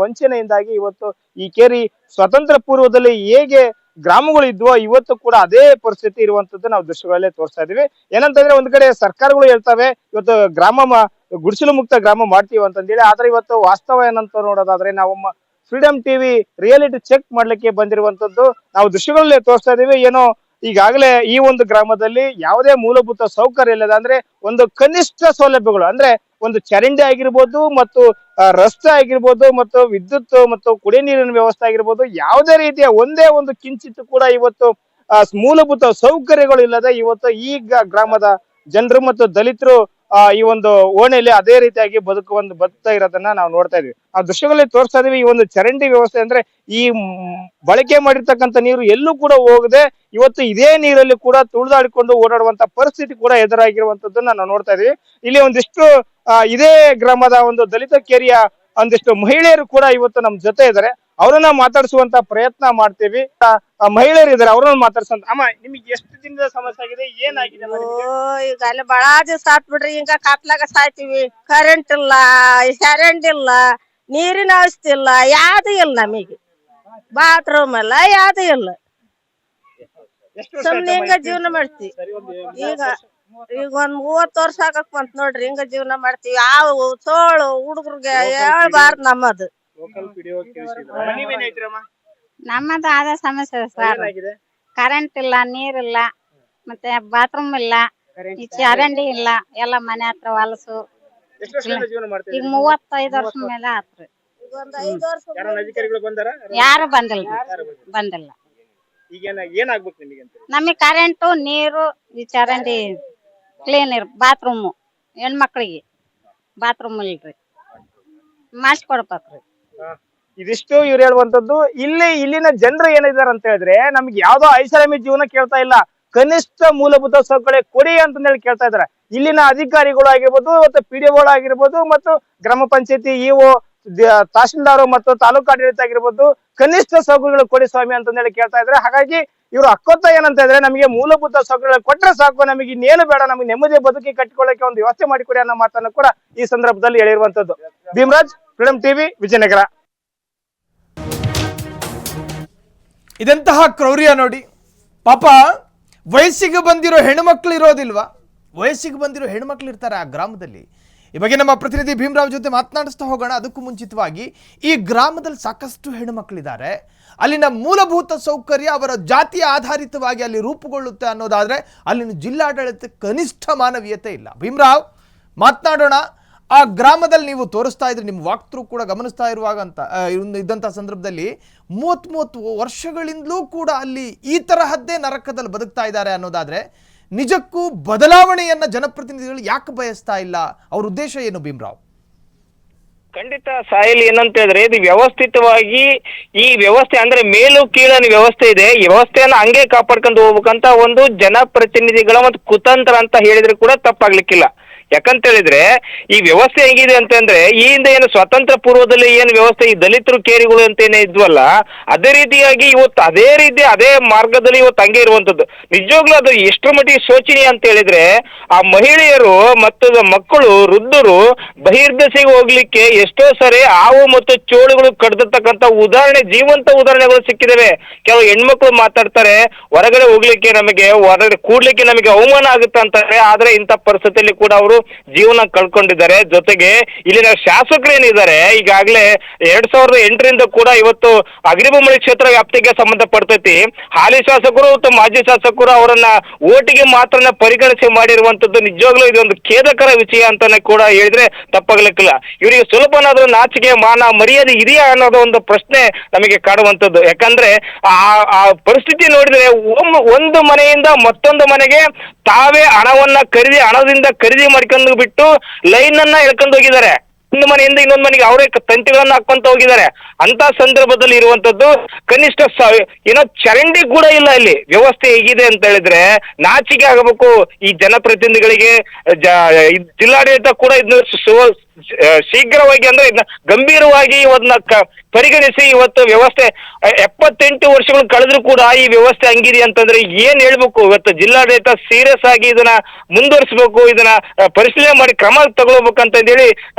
ವಂಚನೆಯಿಂದಾಗಿ ಇವತ್ತು ಈ ಕೇರಿ ಸ್ವಾತಂತ್ರ್ಯ ಪೂರ್ವದಲ್ಲಿ ಹೇಗೆ ಗ್ರಾಮಗಳು ಇದ್ವೋ ಇವತ್ತು ಕೂಡ ಅದೇ ಪರಿಸ್ಥಿತಿ ಇರುವಂತದ್ದು ನಾವು ದೃಶ್ಯಗಳಲ್ಲೇ ತೋರಿಸ್ತಾ ಇದೀವಿ. ಏನಂತಂದ್ರೆ ಒಂದ್ ಕಡೆ ಸರ್ಕಾರಗಳು ಹೇಳ್ತವೆ ಇವತ್ತು ಗುಡಿಸಲು ಮುಕ್ತ ಗ್ರಾಮ ಮಾಡ್ತೀವಿ ಅಂತಂದೇಳಿ, ಆದ್ರೆ ಇವತ್ತು ವಾಸ್ತವ ಏನಂತ ನೋಡೋದಾದ್ರೆ ನಾವು ಫ್ರೀಡಮ್ ಟಿವಿ ರಿಯಾಲಿಟಿ ಚೆಕ್ ಮಾಡ್ಲಿಕ್ಕೆ ಬಂದಿರುವಂತದ್ದು ನಾವು ದೃಶ್ಯಗಳಲ್ಲೇ ತೋರಿಸ್ತಾ ಇದೀವಿ. ಏನೋ ಈಗಾಗಲೇ ಈ ಒಂದು ಗ್ರಾಮದಲ್ಲಿ ಯಾವುದೇ ಮೂಲಭೂತ ಸೌಕರ್ಯ ಇಲ್ಲದ, ಅಂದ್ರೆ ಒಂದು ಕನಿಷ್ಠ ಸೌಲಭ್ಯಗಳು ಅಂದ್ರೆ ಒಂದು ಚರಂಡಿ ಆಗಿರ್ಬೋದು ಮತ್ತು ರಸ್ತೆ ಆಗಿರ್ಬೋದು ಮತ್ತು ವಿದ್ಯುತ್ ಮತ್ತು ಕುಡಿಯ ನೀರಿನ ವ್ಯವಸ್ಥೆ ಆಗಿರ್ಬೋದು, ಯಾವುದೇ ರೀತಿಯ ಒಂದೇ ಒಂದು ಕಿಂಚಿತ್ತು ಕೂಡ ಇವತ್ತು ಮೂಲಭೂತ ಸೌಕರ್ಯಗಳು ಇಲ್ಲದೆ ಇವತ್ತು ಈ ಗ್ರಾಮದ ಜನರು ಮತ್ತು ದಲಿತರು ಈ ಒಂದು ಓಣೆಯಲ್ಲಿ ಅದೇ ರೀತಿಯಾಗಿ ಬದುಕ್ತಾ ಇರೋದನ್ನ ನಾವು ನೋಡ್ತಾ ಇದೀವಿ. ಆ ದೃಶ್ಯಗಳಲ್ಲಿ ತೋರಿಸ್ತಾ ಇದೀವಿ. ಈ ಒಂದು ಚರಂಡಿ ವ್ಯವಸ್ಥೆ ಅಂದ್ರೆ ಈ ಬಳಕೆ ಮಾಡಿರ್ತಕ್ಕಂಥ ನೀರು ಎಲ್ಲೂ ಕೂಡ ಹೋಗದೆ ಇವತ್ತು ಇದೇ ನೀರಲ್ಲಿ ಕೂಡ ತುಳಿದಾಡಿಕೊಂಡು ಓಡಾಡುವಂತ ಪರಿಸ್ಥಿತಿ ಕೂಡ ಎದುರಾಗಿರುವಂತದ್ದನ್ನ ನಾವು ನೋಡ್ತಾ ಇದೀವಿ. ಇಲ್ಲಿ ಒಂದಿಷ್ಟು ಇದೇ ಗ್ರಾಮದ ಒಂದು ದಲಿತ ಕೇರಿಯ ಒಂದಿಷ್ಟು ಮಹಿಳೆಯರು ಕೂಡ ಇವತ್ತು ನಮ್ ಜೊತೆ ಇದ್ದಾರೆ. ಅವರನ್ನ ಮಾತಾಡಿಸುವಂತ ಪ್ರಯತ್ನ ಮಾಡ್ತೀವಿ. ಮಹಿಳೆಯರು ಇದಾರೆ, ಅವ್ರನ್ನ ಮಾತಾಡ್ಸಂತ. ಅಮ್ಮ, ನಿಮ್ಗೆ ಎಷ್ಟು ದಿನದ ಸಮಸ್ಯೆ ಆಗಿದೆ, ಏನಾಗಿದೆ? ಈಗ ಅಲ್ಲಿ ಬಾಳ ದಿವಸ ಆತ್ ಬಿಡ್ರಿ, ಹಿಂಗ ಕಾಟ್ಲಾಗ ಸಾಯ್ತಿವಿ. ಕರೆಂಟ್ ಇಲ್ಲ, ಚರಂಡಿ ಇಲ್ಲ, ನೀರಿನ ವ್ಯವಸ್ಥೆ ಇಲ್ಲ, ಯಾವ್ದು ಇಲ್ಲ ನಮಗೆ. ಬಾತ್ರೂಮ್ ಇಲ್ಲ, ಯಾವ್ದು ಇಲ್ಲ. ಸುಮ್ನೆ ಹಿಂಗ ಜೀವನ ಮಾಡ್ತೀವಿ. ಈಗ ಒಂದ್ 30 ವರ್ಷ ಆಗಕ್ ಬಂತ ನೋಡ್ರಿ, ಹಿಂಗ ಜೀವನ ಮಾಡ್ತೀವಿ. ಯಾವ ಸೋಳು ಹುಡುಗರಿಗೆ ಹೇಳ್ಬಾರ್ದು ನಮ್ಮದು. ನಮ್ಮದು ಅದೇ ಸಮಸ್ಯೆ ಸರ್. ಕರೆಂಟ್ ಇಲ್ಲ, ನೀರಿಲ್ಲ, ಮತ್ತೆ ಬಾತ್ರೂಮ್ ಇಲ್ಲ, ಈ ಚರಂಡಿ ಇಲ್ಲ, ಎಲ್ಲ ಮನೆ ಹತ್ರ ಹೊಲಸು. ಈಗ 35 ವರ್ಷ ಮೇಲೆ ಆತ್ರಿ. ಯಾರು ಬಂದಿಲ್ಲ. ನಮಗೆ ಕರೆಂಟು, ನೀರು, ಈ ಚರಂಡಿ ಕ್ಲೀನ್ ಬಾತ್ರೂಮ್, ಹೆಣ್ಮಕ್ಳಿಗೆ ಬಾತ್ರೂಮ್ ಇಲ್ರಿ, ಮಾಡಿಸ್ಕೊಡ್ಬೇಕ್ರಿ. ಇದಿಷ್ಟು ಇವ್ರು ಹೇಳುವಂತದ್ದು. ಇಲ್ಲಿನ ಜನರು ಏನಿದ್ದಾರೆ ಅಂತ ಹೇಳಿದ್ರೆ, ನಮ್ಗೆ ಯಾವ್ದೋ ಐಷಾರಾಮಿ ಜೀವನ ಕೇಳ್ತಾ ಇಲ್ಲ, ಕನಿಷ್ಠ ಮೂಲಭೂತ ಸೌಕರ್ಯ ಕೊಡಿ ಅಂತ ಹೇಳಿ ಕೇಳ್ತಾ ಇದಾರೆ. ಇಲ್ಲಿನ ಅಧಿಕಾರಿಗಳು ಆಗಿರ್ಬೋದು, ಮತ್ತು ಪಿಡಿಒಗಳು ಆಗಿರ್ಬೋದು, ಮತ್ತು ಗ್ರಾಮ ಪಂಚಾಯತಿ ಇಒ, ತಹಶೀಲ್ದಾರ್ ಮತ್ತು ತಾಲೂಕು ಆಡಳಿತ ಆಗಿರ್ಬೋದು, ಕನಿಷ್ಠ ಸೌಕರ್ಯಗಳು ಕೊಡಿ ಸ್ವಾಮಿ ಅಂತ ಹೇಳಿ ಕೇಳ್ತಾ ಇದ್ರೆ. ಹಾಗಾಗಿ ಇವರು ಹಕ್ಕೊತ್ತ ಏನಂತ ಇದ್ರೆ, ನಮಗೆ ಮೂಲಭೂತ ಸೌಕರ್ಯಗಳು ಕೊಟ್ರೆ ಸಾಕು, ನಮಗೆ ಇನ್ನೇನು ಬೇಡ, ನಮಗೆ ನೆಮ್ಮದಿ ಬದುಕಿ ಕಟ್ಟಿಕೊಳ್ಳಕ್ಕೆ ಒಂದು ವ್ಯವಸ್ಥೆ ಮಾಡಿಕೊಡಿ ಅನ್ನೋ ಮಾತನ್ನು ಕೂಡ ಈ ಸಂದರ್ಭದಲ್ಲಿ ಹೇಳಿರುವಂತದ್ದು. Bhimraj, freedom TV, Vijayanagara. ಇದೆಂತಹ ಕ್ರೌರ್ಯ ನೋಡಿ ಪಾಪ. ವಯಸ್ಸಿಗೆ ಬಂದಿರೋ ಹೆಣ್ಮಕ್ಳು ಇರೋದಿಲ್ವಾ? ವಯಸ್ಸಿಗೆ ಬಂದಿರೋ ಹೆಣ್ಮಕ್ಳು ಇರ್ತಾರೆ ಆ ಗ್ರಾಮದಲ್ಲಿ. ಈ ಬಗ್ಗೆ ನಮ್ಮ ಪ್ರತಿನಿಧಿ ಭೀಮರಾವ್ ಜೊತೆ ಮಾತನಾಡಿಸ್ತಾ ಹೋಗೋಣ. ಅದಕ್ಕೂ ಮುಂಚಿತವಾಗಿ, ಈ ಗ್ರಾಮದಲ್ಲಿ ಸಾಕಷ್ಟು ಹೆಣ್ಮಕ್ಳಿದ್ದಾರೆ. ಅಲ್ಲಿನ ಮೂಲಭೂತ ಸೌಕರ್ಯ ಅವರ ಜಾತಿಯ ಆಧಾರಿತವಾಗಿ ಅಲ್ಲಿ ರೂಪುಗೊಳ್ಳುತ್ತೆ ಅನ್ನೋದಾದ್ರೆ ಅಲ್ಲಿನ ಜಿಲ್ಲಾಡಳಿತ ಕನಿಷ್ಠ ಮಾನವೀಯತೆ ಇಲ್ಲ. ಭೀಮರಾವ್, ಮಾತನಾಡೋಣ. ಆ ಗ್ರಾಮದಲ್ಲಿ ನೀವು ತೋರಿಸ್ತಾ ಇದ್ರಿ, ನಿಮ್ಮ ವಾಕ್ತೃ ಕೂಡ ಗಮನಿಸ್ತಾ ಇರುವಾಗ ಇದ್ದಂಥ ಸಂದರ್ಭದಲ್ಲಿ 30 ವರ್ಷಗಳಿಂದಲೂ ಕೂಡ ಅಲ್ಲಿ ಈ ತರಹದ್ದೇ ನರಕದಲ್ಲಿ ಬದುಕ್ತಾ ಇದ್ದಾರೆ ಅನ್ನೋದಾದ್ರೆ ನಿಜಕ್ಕೂ ಬದಲಾವಣೆಯನ್ನ ಜನಪ್ರತಿನಿಧಿಗಳು ಯಾಕೆ ಬಯಸ್ತಾ ಇಲ್ಲ? ಅವ್ರ ಉದ್ದೇಶ ಏನು ಭೀಮರಾವ್? ಖಂಡಿತ ಸಾಯಿಲ್, ಏನಂತ ಹೇಳಿದ್ರೆ ಇದು ವ್ಯವಸ್ಥಿತವಾಗಿ ಈ ವ್ಯವಸ್ಥೆ ಅಂದ್ರೆ ಮೇಲು ಕೀಳನ ವ್ಯವಸ್ಥೆ ಇದೆ. ಈ ವ್ಯವಸ್ಥೆಯನ್ನ ಹಂಗೆ ಕಾಪಾಡ್ಕೊಂಡು ಹೋಗ್ಬೇಕಂತ ಒಂದು ಜನಪ್ರತಿನಿಧಿಗಳ ಒಂದು ಕುತಂತ್ರ ಅಂತ ಹೇಳಿದ್ರೆ ಕೂಡ ತಪ್ಪಾಗ್ಲಿಕ್ಕಿಲ್ಲ. ಯಾಕಂತ ಹೇಳಿದ್ರೆ ಈ ವ್ಯವಸ್ಥೆ ಹೇಗಿದೆ ಅಂತಂದ್ರೆ, ಈ ಹಿಂದೆ ಏನು ಸ್ವಾತಂತ್ರ್ಯ ಪೂರ್ವದಲ್ಲಿ ಏನು ವ್ಯವಸ್ಥೆ ಈ ದಲಿತರು ಕೇರಿಗಳು ಅಂತ ಏನೇ ಇದ್ವಲ್ಲ, ಅದೇ ರೀತಿಯಾಗಿ ಇವತ್ತು ಅದೇ ಮಾರ್ಗದಲ್ಲಿ ಇವತ್ತು ಹಂಗೆ ಇರುವಂತದ್ದು. ನಿಜವಾಗ್ಲೂ ಅದು ಎಷ್ಟರ ಮಟ್ಟಿಗೆ ಶೋಚನೀಯ ಅಂತ ಹೇಳಿದ್ರೆ, ಆ ಮಹಿಳೆಯರು ಮತ್ತು ಮಕ್ಕಳು, ವೃದ್ಧರು ಬಹಿರ್ದೆಸೆಗೆ ಹೋಗ್ಲಿಕ್ಕೆ ಎಷ್ಟೋ ಸರಿ ಹಾವು ಮತ್ತು ಚೋಳುಗಳು ಕಡ್ದಿರ್ತಕ್ಕಂಥ ಜೀವಂತ ಉದಾಹರಣೆಗಳು ಸಿಕ್ಕಿದಾವೆ. ಕೆಲವು ಹೆಣ್ಮಕ್ಳು ಮಾತಾಡ್ತಾರೆ, ಹೊರಗಡೆ ಹೋಗ್ಲಿಕ್ಕೆ ಹೊರಗಡೆ ಕೂಡ್ಲಿಕ್ಕೆ ನಮಗೆ ಅವಮಾನ ಆಗುತ್ತೆ ಅಂತಾರೆ. ಆದ್ರೆ ಇಂಥ ಪರಿಸ್ಥಿತಿಯಲ್ಲಿ ಕೂಡ ಅವರು ಜೀವನ ಕಳ್ಕೊಂಡಿದ್ದಾರೆ. ಜೊತೆಗೆ ಇಲ್ಲಿನ ಶಾಸಕರು ಏನಿದ್ದಾರೆ, ಈಗಾಗಲೇ 2008ರಿಂದ ಕೂಡ ಇವತ್ತು ಅಗ್ನಿಬೊಮ್ಮಳಿ ಕ್ಷೇತ್ರ ವ್ಯಾಪ್ತಿಗೆ ಸಂಬಂಧಪಡ್ತೈತಿ. ಹಾಲಿ ಶಾಸಕರು ಮತ್ತು ಮಾಜಿ ಶಾಸಕರು ಅವರನ್ನ ಓಟಿಗೆ ಮಾತ್ರ ಪರಿಗಣಿಸಿ ಮಾಡಿರುವಂತದ್ದು ನಿಜವಾಗ್ಲೂ ಇದೊಂದು ಖೇದಕರ ವಿಷಯ ಅಂತಾನೆ ಕೂಡ ಹೇಳಿದ್ರೆ ತಪ್ಪಾಗ್ಲಿಕ್ಕಿಲ್ಲ. ಇವರಿಗೆ ಸ್ವಲ್ಪನಾದ್ರೂ ನಾಚಿಕೆ, ಮಾನ, ಮರ್ಯಾದೆ ಇದೆಯಾ ಅನ್ನೋದು ಒಂದು ಪ್ರಶ್ನೆ ನಮಗೆ ಕಾಡುವಂತದ್ದು. ಯಾಕಂದ್ರೆ ಆ ಪರಿಸ್ಥಿತಿ ನೋಡಿದ್ರೆ ಒಂದು ಮನೆಯಿಂದ ಮತ್ತೊಂದು ಮನೆಗೆ ತಾವೇ ಹಣದಿಂದ ಖರೀದಿ ಮಾಡ್ಕೊಂಡು ಬಿಟ್ಟು ಲೈನ್ ಅನ್ನ ಎಳ್ಕೊಂಡು ಹೋಗಿದ್ದಾರೆ. ಒಂದು ಮನೆಯಿಂದ ಇನ್ನೊಂದು ಮನೆಗೆ ಅವರೇ ತಂತಿಗಳನ್ನ ಹಾಕೊಂತ ಹೋಗಿದ್ದಾರೆ. ಅಂತ ಸಂದರ್ಭದಲ್ಲಿ ಇರುವಂತದ್ದು ಕನಿಷ್ಠ ಏನೋ ಚರಂಡಿ ಕೂಡ ಇಲ್ಲ. ಇಲ್ಲಿ ವ್ಯವಸ್ಥೆ ಹೇಗಿದೆ ಅಂತ ಹೇಳಿದ್ರೆ ನಾಚಿಕೆ ಆಗಬೇಕು ಈ ಜನಪ್ರತಿನಿಧಿಗಳಿಗೆ. ಜಿಲ್ಲಾಡಳಿತ ಕೂಡ ಇದನ್ನ ಶೀಘ್ರವಾಗಿ ಅಂದ್ರೆ ಇದನ್ನ ಗಂಭೀರವಾಗಿ ಇವನ್ನ ಪರಿಗಣಿಸಿ ಇವತ್ತು ವ್ಯವಸ್ಥೆ 78 ವರ್ಷಗಳು ಕಳೆದ್ರು ಕೂಡ ಈ ವ್ಯವಸ್ಥೆ ಹಂಗಿದೆ ಅಂತಂದ್ರೆ ಏನ್ ಹೇಳ್ಬೇಕು? ಇವತ್ತು ಜಿಲ್ಲಾಡಳಿತ ಸೀರಿಯಸ್ ಆಗಿ ಇದನ್ನ ಮುಂದುವರಿಸಬೇಕು, ಇದನ್ನ ಪರಿಶೀಲನೆ ಮಾಡಿ ಕ್ರಮ ತಗೊಳ್ಬೇಕಂತ ಹೇಳಿ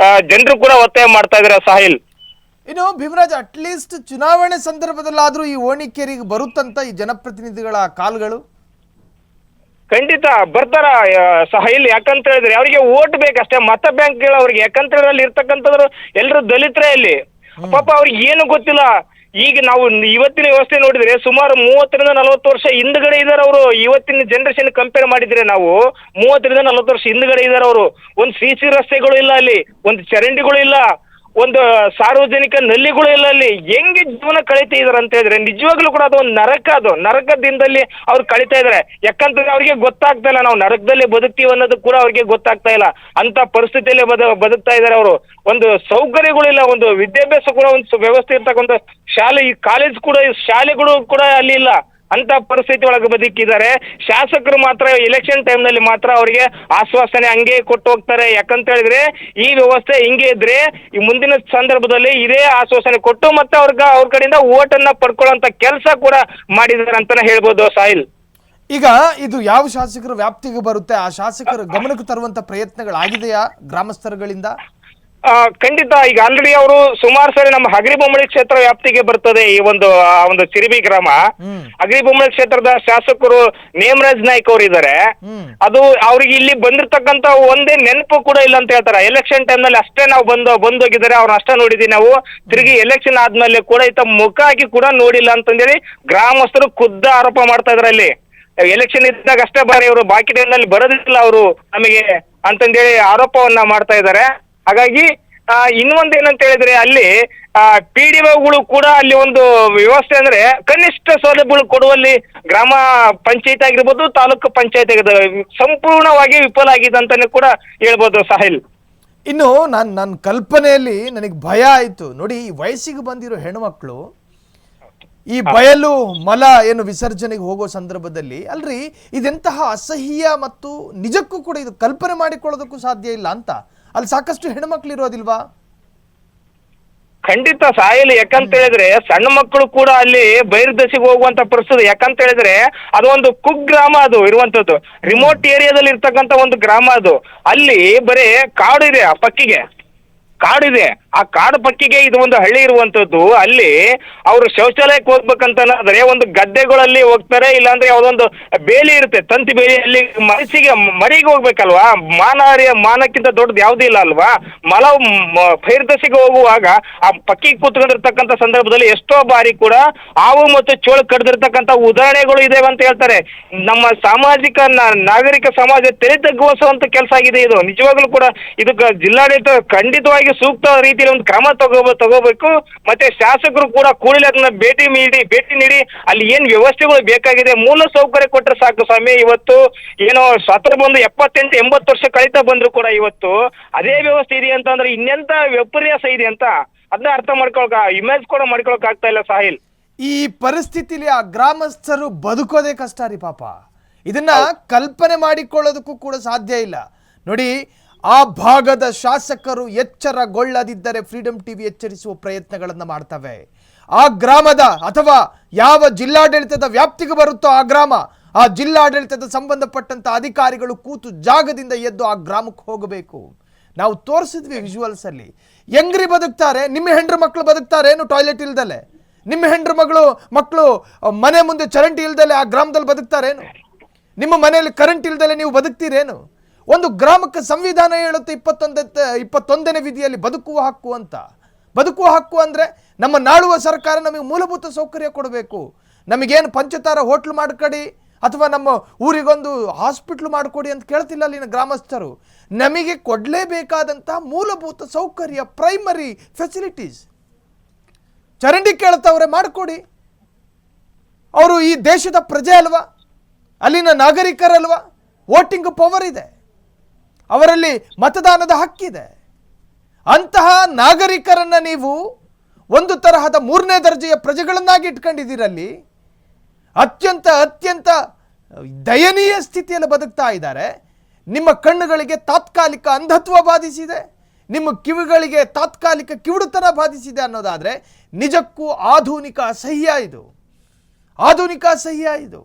ಜನರು ಕೂಡ ಒತ್ತಾಯ ಮಾಡ್ತಾ ಇದಾರೆ. ಸಾಹಿಲ್, ಇನ್ನು ಭೀಮರಾಜ್, ಅಟ್ಲೀಸ್ಟ್ ಚುನಾವಣೆ ಸಂದರ್ಭದಲ್ಲಾದ್ರೂ ಈ ಓಣಿಕೇರಿಗೆ ಬರುತ್ತಂತ ಈ ಜನಪ್ರತಿನಿಧಿಗಳ ಕಾಲ್ಗಳು? ಖಂಡಿತ ಬರ್ತಾರ ಸಾಹಿಲ್. ಯಾಕಂತ ಹೇಳಿದ್ರೆ ಅವರಿಗೆ ಓಟ್ ಬೇಕಷ್ಟೇ, ಮತ ಬ್ಯಾಂಕ್ಗಳು ಅವ್ರಿಗೆ. ಯಾಕಂತ ಹೇಳಿದ್ರೆ ಅಲ್ಲಿ ಇರ್ತಕ್ಕಂಥವ್ರು ಎಲ್ಲರೂ ದಲಿತರೇ ಅಲ್ಲಿ. ಪಾಪ ಅವ್ರಿಗೆ ಏನು ಗೊತ್ತಿಲ್ಲ. ಈಗ ನಾವು ಇವತ್ತಿನ ವ್ಯವಸ್ಥೆ ನೋಡಿದ್ರೆ ಸುಮಾರು 30 ರಿಂದ 40 ವರ್ಷ ಹಿಂದ್ಗಡೆ ಇದಾರೆ ಅವರು. ಇವತ್ತಿನ ಜನರೇಷನ್ ಕಂಪೇರ್ ಮಾಡಿದ್ರೆ ನಾವು 30 ರಿಂದ 40 ವರ್ಷ ಹಿಂದ್ಗಡೆ ಇದಾರೆ ಅವರು. ಒಂದು ಸಿಸಿ ರಸ್ತೆಗಳು ಇಲ್ಲ ಅಲ್ಲಿ, ಒಂದು ಚರಂಡಿಗಳು ಇಲ್ಲ, ಒಂದು ಸಾರ್ವಜನಿಕ ನಲ್ಲಿಗಳು ಇಲ್ಲ ಅಲ್ಲಿ. ಹೆಂಗೆ ಜೀವನ ಕಳೀತಾ ಇದಾರೆ ಅಂತ ಹೇಳಿದ್ರೆ ನಿಜವಾಗ್ಲೂ ಕೂಡ ಅದು ಒಂದು ನರಕ. ಅದು ನರಕದಿಂದಲ್ಲಿ ಅವ್ರು ಕಳೀತಾ ಇದಾರೆ. ಯಾಕಂತಂದ್ರೆ ಅವ್ರಿಗೆ ಗೊತ್ತಾಗ್ತಾ ಇಲ್ಲ ನಾವು ನರಕದಲ್ಲಿ ಬದುಕ್ತೀವಿ ಅನ್ನೋದು ಕೂಡ ಅವ್ರಿಗೆ ಗೊತ್ತಾಗ್ತಾ ಇಲ್ಲ. ಅಂತ ಪರಿಸ್ಥಿತಿಯಲ್ಲಿ ಬದುಕ್ತಾ ಇದಾರೆ ಅವರು. ಒಂದು ಸೌಕರ್ಯಗಳಿಲ್ಲ, ಒಂದು ವಿದ್ಯಾಭ್ಯಾಸ ಕೂಡ ಒಂದು ವ್ಯವಸ್ಥೆ ಇರ್ತಕ್ಕಂಥ ಶಾಲೆ, ಈ ಕಾಲೇಜ್ ಕೂಡ, ಶಾಲೆಗಳು ಕೂಡ ಅಲ್ಲಿ ಇಲ್ಲ. ಅಂತ ಪರಿಸ್ಥಿತಿ ಒಳಗೆ ಬದುಕಿದ್ದಾರೆ. ಶಾಸಕರು ಮಾತ್ರ ಎಲೆಕ್ಷನ್ ಟೈಮ್ನಲ್ಲಿ ಮಾತ್ರ ಅವರಿಗೆ ಆಶ್ವಾಸನೆ ಹಂಗೆ ಕೊಟ್ಟು ಹೋಗ್ತಾರೆ. ಯಾಕಂತ ಹೇಳಿದ್ರೆ ಈ ವ್ಯವಸ್ಥೆ ಹಿಂಗೆ ಇದ್ರೆ ಈ ಮುಂದಿನ ಸಂದರ್ಭದಲ್ಲಿ ಇದೇ ಆಶ್ವಾಸನೆ ಕೊಟ್ಟು ಮತ್ತೆ ಅವ್ರ ಕಡೆಯಿಂದ ಓಟನ್ನ ಪಡ್ಕೊಳ್ಳುವಂತ ಕೆಲಸ ಕೂಡ ಮಾಡಿದ್ದಾರೆ ಅಂತಾನೆ ಹೇಳ್ಬೋದು ಸಾಹಿಲ್. ಈಗ ಇದು ಯಾವ ಶಾಸಕರ ವ್ಯಾಪ್ತಿಗೆ ಬರುತ್ತೆ? ಆ ಶಾಸಕರ ಗಮನಕ್ಕೆ ತರುವಂತ ಪ್ರಯತ್ನಗಳಾಗಿದೆಯಾ ಗ್ರಾಮಸ್ಥರುಗಳಿಂದ? ಖಂಡಿತ. ಈಗ ಆಲ್ರೆಡಿ ಅವರು ಸುಮಾರು ಸರಿ ನಮ್ಮ ಹಗರಿಬೊಮ್ಮಳಿ ಕ್ಷೇತ್ರ ವ್ಯಾಪ್ತಿಗೆ ಬರ್ತದೆ ಈ ಒಂದು ಚಿರಿಬಿ ಗ್ರಾಮ. ಹಗರಿಬೊಮ್ಮಳಿ ಕ್ಷೇತ್ರದ ಶಾಸಕರು ನೇಮರಾಜ್ ನಾಯ್ಕ್ ಅವರು ಇದ್ದಾರೆ. ಅದು ಅವ್ರಿಗೆ ಇಲ್ಲಿ ಬಂದಿರ್ತಕ್ಕಂತ ಒಂದೇ ನೆನಪು ಕೂಡ ಇಲ್ಲ ಅಂತ ಹೇಳ್ತಾರೆ. ಎಲೆಕ್ಷನ್ ಟೈಮ್ ನಲ್ಲಿ ಅಷ್ಟೇ ನಾವು ಬಂದೋಗಿದ್ದಾರೆ, ಅವ್ರನ್ನ ಅಷ್ಟೇ ನೋಡಿದೀವಿ ನಾವು. ತಿರುಗಿ ಎಲೆಕ್ಷನ್ ಆದ್ಮೇಲೆ ಕೂಡ ಈತ ಮುಖ ಹಾಕಿ ಕೂಡ ನೋಡಿಲ್ಲ ಅಂತಂದೇಳಿ ಗ್ರಾಮಸ್ಥರು ಖುದ್ದ ಆರೋಪ ಮಾಡ್ತಾ ಇದಾರೆ. ಅಲ್ಲಿ ಎಲೆಕ್ಷನ್ ಇದ್ದಾಗ ಅಷ್ಟೇ ಬಾರಿ ಅವರು, ಬಾಕಿ ಟೈಮ್ ನಲ್ಲಿ ಬರೋದಿಲ್ಲ ಅವರು ನಮಗೆ ಅಂತಂದೇಳಿ ಆರೋಪವನ್ನ ಮಾಡ್ತಾ ಇದ್ದಾರೆ. ಹಾಗಾಗಿ ಇನ್ನೊಂದು ಏನಂತ ಹೇಳಿದ್ರೆ ಅಲ್ಲಿ PDOಗಳು ಕೂಡ ಅಲ್ಲಿ ಒಂದು ವ್ಯವಸ್ಥೆ ಅಂದ್ರೆ ಕನಿಷ್ಠ ಸೌಲಭ್ಯಗಳು ಕೊಡುವಲ್ಲಿ ಗ್ರಾಮ ಪಂಚಾಯತ್ ಆಗಿರ್ಬೋದು, ತಾಲೂಕು ಪಂಚಾಯತ್ ಆಗಿರ್ಬೋದು ಸಂಪೂರ್ಣವಾಗಿ ವಿಫಲ ಆಗಿದೆ ಅಂತಾನೆ ಕೂಡ ಹೇಳ್ಬೋದು ಸಾಹಿಲ್. ಇನ್ನು ನನ್ನ ಕಲ್ಪನೆಯಲ್ಲಿ ನನಗೆ ಭಯ ಆಯಿತು ನೋಡಿ. ಈ ವಯಸ್ಸಿಗೆ ಬಂದಿರೋ ಹೆಣ್ಮಕ್ಳು ಈ ಬಯಲು ಮಲ ಏನು ವಿಸರ್ಜನೆಗೆ ಹೋಗೋ ಸಂದರ್ಭದಲ್ಲಿ ಅಲ್ರಿ, ಇದೆಂತಹ ಅಸಹ್ಯ ಮತ್ತು ನಿಜಕ್ಕೂ ಕೂಡ ಇದು ಕಲ್ಪನೆ ಮಾಡಿಕೊಳ್ಳೋದಕ್ಕೂ ಸಾಧ್ಯ ಇಲ್ಲ ಅಂತ ಅಲ್ಲಿ ಸಾಕಷ್ಟು ಹೆಣ್ಮಕ್ಳು ಇರೋದಿಲ್ವಾ? ಖಂಡಿತ ಸಾಯಿಲ್. ಯಾಕಂತ ಹೇಳಿದ್ರೆ ಸಣ್ಣ ಮಕ್ಕಳು ಕೂಡ ಅಲ್ಲಿ ಬಹಿರ್ದಶೆಗೆ ಹೋಗುವಂತ ಪರಿಸ್ಥಿತಿ. ಯಾಕಂತ ಹೇಳಿದ್ರೆ ಅದು ಒಂದು ಕುಗ್ರಾಮ, ಅದು ಇರುವಂತದ್ದು ರಿಮೋಟ್ ಏರಿಯಾದಲ್ಲಿ ಇರ್ತಕ್ಕಂಥ ಒಂದು ಗ್ರಾಮ ಅದು. ಅಲ್ಲಿ ಬರೀ ಕಾಡು ಇದೆ, ಆ ಪಕ್ಕಿಗೆ ಕಾಡಿದೆ. ಆ ಕಾಡು ಪಕ್ಕಿಗೆ ಇದು ಒಂದು ಹಳ್ಳಿ ಇರುವಂತದ್ದು. ಅಲ್ಲಿ ಅವರು ಶೌಚಾಲಯಕ್ಕೆ ಹೋಗ್ಬೇಕಂತಂದ್ರೆ ಒಂದು ಗದ್ದೆಗಳಲ್ಲಿ ಹೋಗ್ತಾರೆ, ಇಲ್ಲಾಂದ್ರೆ ಯಾವ್ದೊಂದು ಬೇಲಿ ಇರುತ್ತೆ, ತಂತಿ ಬೇಲಿ. ಅಲ್ಲಿ ಮರಿಗೆ ಹೋಗ್ಬೇಕಲ್ವಾ? ಮಾನಕ್ಕಿಂತ ದೊಡ್ಡದು ಯಾವುದೂ ಇಲ್ಲ ಅಲ್ವಾ? ಬಹಿರ್ದಶೆಗೆ ಹೋಗುವಾಗ ಆ ಪಕ್ಕಿ ಕೂತ್ಕೊಂಡಿರ್ತಕ್ಕಂಥ ಸಂದರ್ಭದಲ್ಲಿ ಎಷ್ಟೋ ಬಾರಿ ಕೂಡ ಹಾವು ಮತ್ತು ಚೋಳು ಕಡ್ದಿರ್ತಕ್ಕಂಥ ಉದಾಹರಣೆಗಳು ಇದಾವೆ ಅಂತ ಹೇಳ್ತಾರೆ. ನಮ್ಮ ಸಾಮಾಜಿಕ ನಾಗರಿಕ ಸಮಾಜ ತಲೆ ತಗ್ಗಿಸುವಂತ ಕೆಲಸ ಆಗಿದೆ ಇದು. ನಿಜವಾಗ್ಲೂ ಕೂಡ ಇದಕ್ಕೆ ಜಿಲ್ಲಾಡಳಿತ ಖಂಡಿತವಾಗಿ ಸೂಕ್ತ ರೀತಿಯಲ್ಲಿ ಒಂದು ಕ್ರಮ ತಗೋಬೇಕು. ಮತ್ತೆ ಶಾಸಕರು ಕೂಡ ಕೂಡಲೇ ಅದನ್ನ ಭೇಟಿ ನೀಡಿ ಅಲ್ಲಿ ಏನ್ ವ್ಯವಸ್ಥೆಗಳು ಬೇಕಾಗಿದೆ ಮೂಲ ಸೌಕರ್ಯ ಕೊಟ್ಟರೆ ಸಾಕು ಸ್ವಾಮಿ. ಇವತ್ತು ಏನೋ ಸ್ವಾತಂತ್ರ್ಯ ಬಂದು 78-80 ವರ್ಷ ಕಳೀತಾ ಬಂದ್ರು ಕೂಡ ಇವತ್ತು ಅದೇ ವ್ಯವಸ್ಥೆ ಇದೆ ಅಂತಂದ್ರೆ ಇನ್ನೆಂತ ವಿಪರ್ಯಾಸ ಇದೆ ಅಂತ ಅದನ್ನ ಅರ್ಥ ಇಮೇಜ್ ಕೂಡ ಮಾಡ್ಕೊಳಕ್ ಆಗ್ತಾ ಇಲ್ಲ ಸಾಹಿಲ್. ಈ ಪರಿಸ್ಥಿತಿಲಿ ಆ ಗ್ರಾಮಸ್ಥರು ಬದುಕೋದೇ ಕಷ್ಟ ರೀ ಪಾಪ. ಇದನ್ನ ಕಲ್ಪನೆ ಮಾಡಿಕೊಳ್ಳೋದಕ್ಕೂ ಕೂಡ ಸಾಧ್ಯ ಇಲ್ಲ ನೋಡಿ. ಆ ಭಾಗದ ಶಾಸಕರು ಎಚ್ಚರಗೊಳ್ಳದಿದ್ದರೆ ಫ್ರೀಡಮ್ ಟಿವಿ ಎಚ್ಚರಿಸುವ ಪ್ರಯತ್ನಗಳನ್ನು ಮಾಡ್ತವೆ. ಆ ಗ್ರಾಮದ ಅಥವಾ ಯಾವ ಜಿಲ್ಲಾಡಳಿತದ ವ್ಯಾಪ್ತಿಗೆ ಬರುತ್ತೋ ಆ ಗ್ರಾಮ, ಆ ಜಿಲ್ಲಾಡಳಿತದ ಸಂಬಂಧಪಟ್ಟಂತ ಅಧಿಕಾರಿಗಳು ಕೂತು ಜಾಗದಿಂದ ಎದ್ದು ಆ ಗ್ರಾಮಕ್ಕೆ ಹೋಗಬೇಕು. ನಾವು ತೋರಿಸಿದ್ವಿ ವಿಜುವಲ್ಸ್ ಅಲ್ಲಿ. ಹೆಂಗ್ರಿ ಬದುಕ್ತಾರೆ? ನಿಮ್ಮ ಹೆಂಡ್ರ ಮಕ್ಕಳು ಬದುಕ್ತಾರೆ ಏನು ಟಾಯ್ಲೆಟ್ ಇಲ್ದಲೆ? ನಿಮ್ಮ ಹೆಂಡ್ರ ಮಕ್ಕಳು ಮನೆ ಮುಂದೆ ಚರಂಡಿ ಇಲ್ದಲೆ ಆ ಗ್ರಾಮದಲ್ಲಿ ಬದುಕ್ತಾರೇನು? ನಿಮ್ಮ ಮನೆಯಲ್ಲಿ ಕರೆಂಟ್ ಇಲ್ದಲೆ ನೀವು ಬದುಕ್ತೀರೇನು? ಒಂದು ಗ್ರಾಮಕ್ಕೆ ಸಂವಿಧಾನ ಹೇಳುತ್ತೆ 21ನೇ ವಿಧಿಯಲ್ಲಿ ಬದುಕುವ ಹಕ್ಕು ಅಂತ. ಬದುಕುವ ಹಕ್ಕು ಅಂದರೆ ನಮ್ಮ ನಾಳುವ ಸರ್ಕಾರ ನಮಗೆ ಮೂಲಭೂತ ಸೌಕರ್ಯ ಕೊಡಬೇಕು. ನಮಗೇನು ಪಂಚತಾರ ಹೋಟ್ಲು ಮಾಡ್ಕೊಡಿ ಅಥವಾ ನಮ್ಮ ಊರಿಗೊಂದು ಹಾಸ್ಪಿಟ್ಲ್ ಮಾಡಿಕೊಡಿ ಅಂತ ಕೇಳ್ತಿಲ್ಲ ಅಲ್ಲಿನ ಗ್ರಾಮಸ್ಥರು. ನಮಗೆ ಕೊಡಲೇಬೇಕಾದಂಥ ಮೂಲಭೂತ ಸೌಕರ್ಯ, ಪ್ರೈಮರಿ ಫೆಸಿಲಿಟೀಸ್. ಚರಂಡಿ ಕೇಳ್ತವ್ರೆ, ಮಾಡಿಕೊಡಿ. ಅವರು ಈ ದೇಶದ ಪ್ರಜೆ ಅಲ್ವಾ? ಅಲ್ಲಿನ ನಾಗರಿಕರಲ್ವಾ? ವೋಟಿಂಗ್ ಪವರ್ ಇದೆ, ಅವರಲ್ಲಿ ಮತದಾನದ ಹಕ್ಕಿದೆ. ಅಂತಹ ನಾಗರಿಕರನ್ನ ನೀವು ಒಂದು ತರಹದ 3ನೇ ದರ್ಜೆಯ ಪ್ರಜೆಗಳನ್ನಾಗಿ ಇಟ್ಕೊಂಡಿದ್ದೀರಲ್ಲಿ. ಅತ್ಯಂತ ದಯನೀಯ ಸ್ಥಿತಿಯಲ್ಲಿ ಬದುಕ್ತಾ ಇದ್ದಾರೆ. ನಿಮ್ಮ ಕಣ್ಣುಗಳಿಗೆ ತಾತ್ಕಾಲಿಕ ಅಂಧತ್ವ ಬಾಧಿಸಿದೆ, ನಿಮ್ಮ ಕಿವಿಗಳಿಗೆ ತಾತ್ಕಾಲಿಕ ಕಿವುಡುತನ ಬಾಧಿಸಿದೆ ಅನ್ನೋದಾದರೆ ನಿಜಕ್ಕೂ ಆಧುನಿಕ ಅಸಹ್ಯ ಇದು.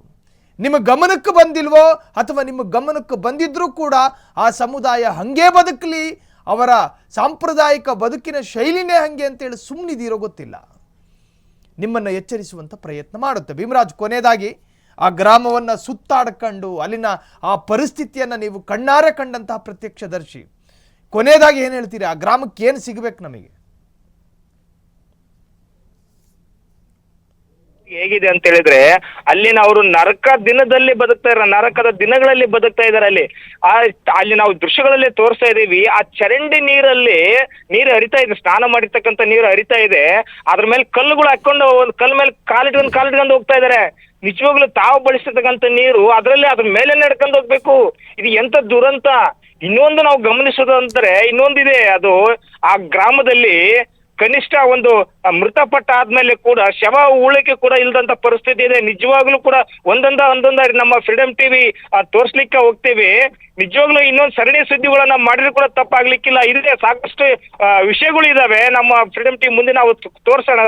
ನಿಮ್ಮ ಗಮನಕ್ಕೆ ಬಂದಿಲ್ವೋ ಅಥವಾ ನಿಮ್ಮ ಗಮನಕ್ಕೆ ಬಂದಿದ್ರೂ ಕೂಡ ಆ ಸಮುದಾಯ ಹಂಗೆ ಬದುಕಲಿ, ಅವರ ಸಾಂಪ್ರದಾಯಿಕ ಬದುಕಿನ ಶೈಲಿನೇ ಹಾಗೆ ಅಂತೇಳಿ ಸುಮ್ಮನಿದಿರೋ ಗೊತ್ತಿಲ್ಲ. ನಿಮ್ಮನ್ನು ಎಚ್ಚರಿಸುವಂಥ ಪ್ರಯತ್ನ ಮಾಡುತ್ತೆ. ಭೀಮರಾಜ್, ಕೊನೆಯದಾಗಿ ಆ ಗ್ರಾಮವನ್ನು ಸುತ್ತಾಡ್ಕೊಂಡು ಅಲ್ಲಿನ ಆ ಪರಿಸ್ಥಿತಿಯನ್ನು ನೀವು ಕಣ್ಣಾರೆ ಕಂಡಂತಹ ಪ್ರತ್ಯಕ್ಷದರ್ಶಿ, ಕೊನೆಯದಾಗಿ ಏನು ಹೇಳ್ತೀರಿ? ಆ ಗ್ರಾಮಕ್ಕೆ ಏನು ಸಿಗಬೇಕು ನಮಗೆ? ಹೇಗಿದೆ ಅಂತ ಹೇಳಿದ್ರೆ ಅಲ್ಲಿನ ಅವರು ನರಕದ ದಿನಗಳಲ್ಲಿ ಬದುಕ್ತಾ ಇದಾರೆ. ಅಲ್ಲಿ ನಾವು ದೃಶ್ಯಗಳಲ್ಲಿ ತೋರಿಸ್ತಾ ಇದೀವಿ. ಆ ಚರಂಡಿ ನೀರು ಹರಿತಾ ಇದೆ, ಸ್ನಾನ ಮಾಡಿರ್ತಕ್ಕಂಥ ನೀರು ಹರಿತಾ ಇದೆ. ಅದ್ರ ಮೇಲೆ ಕಲ್ಲುಗಳು ಹಾಕೊಂಡು ಒಂದು ಕಲ್ ಮೇಲೆ ಕಾಲಿಟ್ಕೊಂಡು ಹೋಗ್ತಾ ಇದಾರೆ. ನಿಜವಾಗ್ಲೂ ತಾವು ಬಳಸಿರ್ತಕ್ಕಂಥ ನೀರು ಅದ್ರ ಮೇಲೆ ನಡ್ಕೊಂಡು ಹೋಗ್ಬೇಕು. ಇದು ಎಂತ ದುರಂತ. ಇನ್ನೊಂದು ನಾವು ಗಮನಿಸೋದು ಅಂದ್ರೆ ಇನ್ನೊಂದಿದೆ, ಅದು ಆ ಗ್ರಾಮದಲ್ಲಿ ಕನಿಷ್ಠ ಒಂದು ಮೃತಪಟ್ಟ ಆದ್ಮೇಲೆ ಕೂಡ ಶವ ಉಳಿಕೆ ಕೂಡ ಇಲ್ದಂತ ಪರಿಸ್ಥಿತಿ ಇದೆ. ನಿಜವಾಗ್ಲೂ ಕೂಡ ಒಂದೊಂದ ನಮ್ಮ ಫ್ರೀಡಮ್ ಟಿವಿ ತೋರ್ಸ್ಲಿಕ್ಕೆ ಹೋಗ್ತೇವೆ. ನಿಜವಾಗ್ಲೂ ಇನ್ನೊಂದು ಸರಣಿ ಸುದ್ದಿಗಳನ್ನ ಮಾಡಿದ್ರು ಕೂಡ ತಪ್ಪಾಗ್ಲಿಕ್ಕಿಲ್ಲ. ಇದೆ ಸಾಕಷ್ಟು ವಿಷಯಗಳು ಇದಾವೆ ನಮ್ಮ ಫ್ರೀಡಮ್ ಟಿವಿ ಮುಂದೆ ನಾವು ತೋರ್ಸೋಣ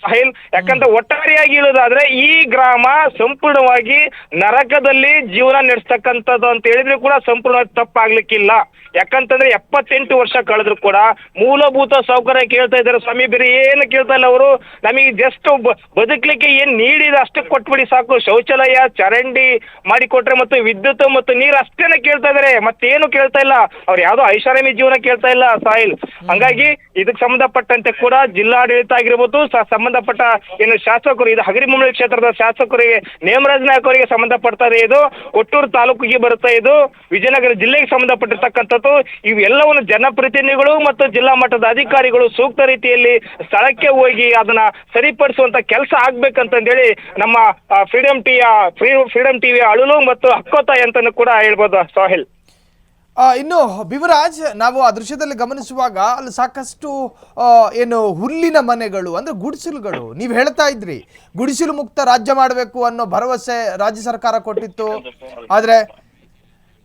ಸಾಹಿಲ್. ಯಾಕಂದ್ರೆ ಒಟ್ಟಾರೆಯಾಗಿ ಹೇಳೋದಾದ್ರೆ ಈ ಗ್ರಾಮ ಸಂಪೂರ್ಣವಾಗಿ ನರಕದಲ್ಲಿ ಜೀವನ ನಡೆಸ್ತಕ್ಕಂಥದ್ದು ಅಂತ ಹೇಳಿದ್ರು ಕೂಡ ಸಂಪೂರ್ಣವಾಗಿ ತಪ್ಪಾಗ್ಲಿಕ್ಕಿಲ್ಲ. ಯಾಕಂತಂದ್ರೆ 78 ವರ್ಷ ಕಳೆದ್ರು ಕೂಡ ಮೂಲಭೂತ ಸೌಕರ್ಯ ಕೇಳ್ತಾ ಇದ್ದಾರೆ ಸ್ವಾಮಿ, ಬೇರೆ ಏನು ಕೇಳ್ತಾ ಇಲ್ಲ ಅವರು. ನಮಗೆ ಜಸ್ಟ್ ಬದುಕಲಿಕ್ಕೆ ಏನ್ ನೀಡಿದೆ ಅಷ್ಟೇ ಕೊಟ್ಬಿಡಿ ಸಾಕು. ಶೌಚಾಲಯ, ಚರಂಡಿ ಮಾಡಿಕೊಟ್ರೆ ಮತ್ತು ವಿದ್ಯುತ್ ಮತ್ತು ನೀರು ಅಷ್ಟೇನೆ ಕೇಳ್ತಾ ಇದಾರೆ, ಮತ್ತೇನು ಕೇಳ್ತಾ ಇಲ್ಲ. ಅವ್ರು ಯಾವ್ದೋ ಐಷಾರಾಮಿ ಜೀವನ ಕೇಳ್ತಾ ಇಲ್ಲ ಸಾಹಿಲ್. ಹಂಗಾಗಿ ಇದಕ್ಕೆ ಸಂಬಂಧಪಟ್ಟಂತೆ ಕೂಡ ಜಿಲ್ಲಾಡಳಿತ ಆಗಿರ್ಬೋದು, ಸಂಬಂಧಪಟ್ಟ ಏನು ಶಾಸಕರು, ಇದು ಹಗರಿಬೊಮ್ಮನಹಳ್ಳಿ ಕ್ಷೇತ್ರದ ಶಾಸಕರಿಗೆ ನೇಮರಾಜ್ ನಾಯಕ್ ಅವರಿಗೆ ಸಂಬಂಧಪಡ್ತಾರೆ. ಇದು ಕೊಟ್ಟೂರು ತಾಲೂಕಿಗೆ ಬರುತ್ತೆ, ಇದು ವಿಜಯನಗರ ಜಿಲ್ಲೆಗೆ ಸಂಬಂಧಪಟ್ಟಿರ್ತಕ್ಕಂಥದ್ದು. ಇವೆಲ್ಲವನ್ನು ಜನಪ್ರತಿನಿಧಿಗಳು ಮತ್ತು ಜಿಲ್ಲಾ ಮಟ್ಟದ ಅಧಿಕಾರಿಗಳು ಸೂಕ್ತ ರೀತಿಯಲ್ಲಿ ಸ್ಥಳಕ್ಕೆ ಹೋಗಿ ಅದನ್ನ ಸರಿಪಡಿಸುವಂತ ಕೆಲಸ ಆಗ್ಬೇಕಂತಂದೇಳಿ ನಮ್ಮ ಫ್ರೀಡಮ್ ಟಿವಿಯ ಅಳುಲು ಮತ್ತು ಹಕ್ಕೊತ್ತಾಯ ಅಂತಾನು ಕೂಡ ಹೇಳ್ಬೋದು ಸಾಹಿಲ್. ಇನ್ನು ಭೀಮರಾಜ್, ನಾವು ಆ ದೃಶ್ಯದಲ್ಲಿ ಗಮನಿಸುವಾಗ ಅಲ್ಲಿ ಸಾಕಷ್ಟು ಏನು ಹುಲ್ಲಿನ ಮನೆಗಳು ಅಂದ್ರೆ ಗುಡಿಸಲುಗಳು, ನೀವು ಹೇಳ್ತಾ ಇದ್ರಿ ಗುಡಿಸಲು ಮುಕ್ತ ರಾಜ್ಯ ಮಾಡಬೇಕು ಅನ್ನೋ ಭರವಸೆ ರಾಜ್ಯ ಸರ್ಕಾರ ಕೊಟ್ಟಿತ್ತು.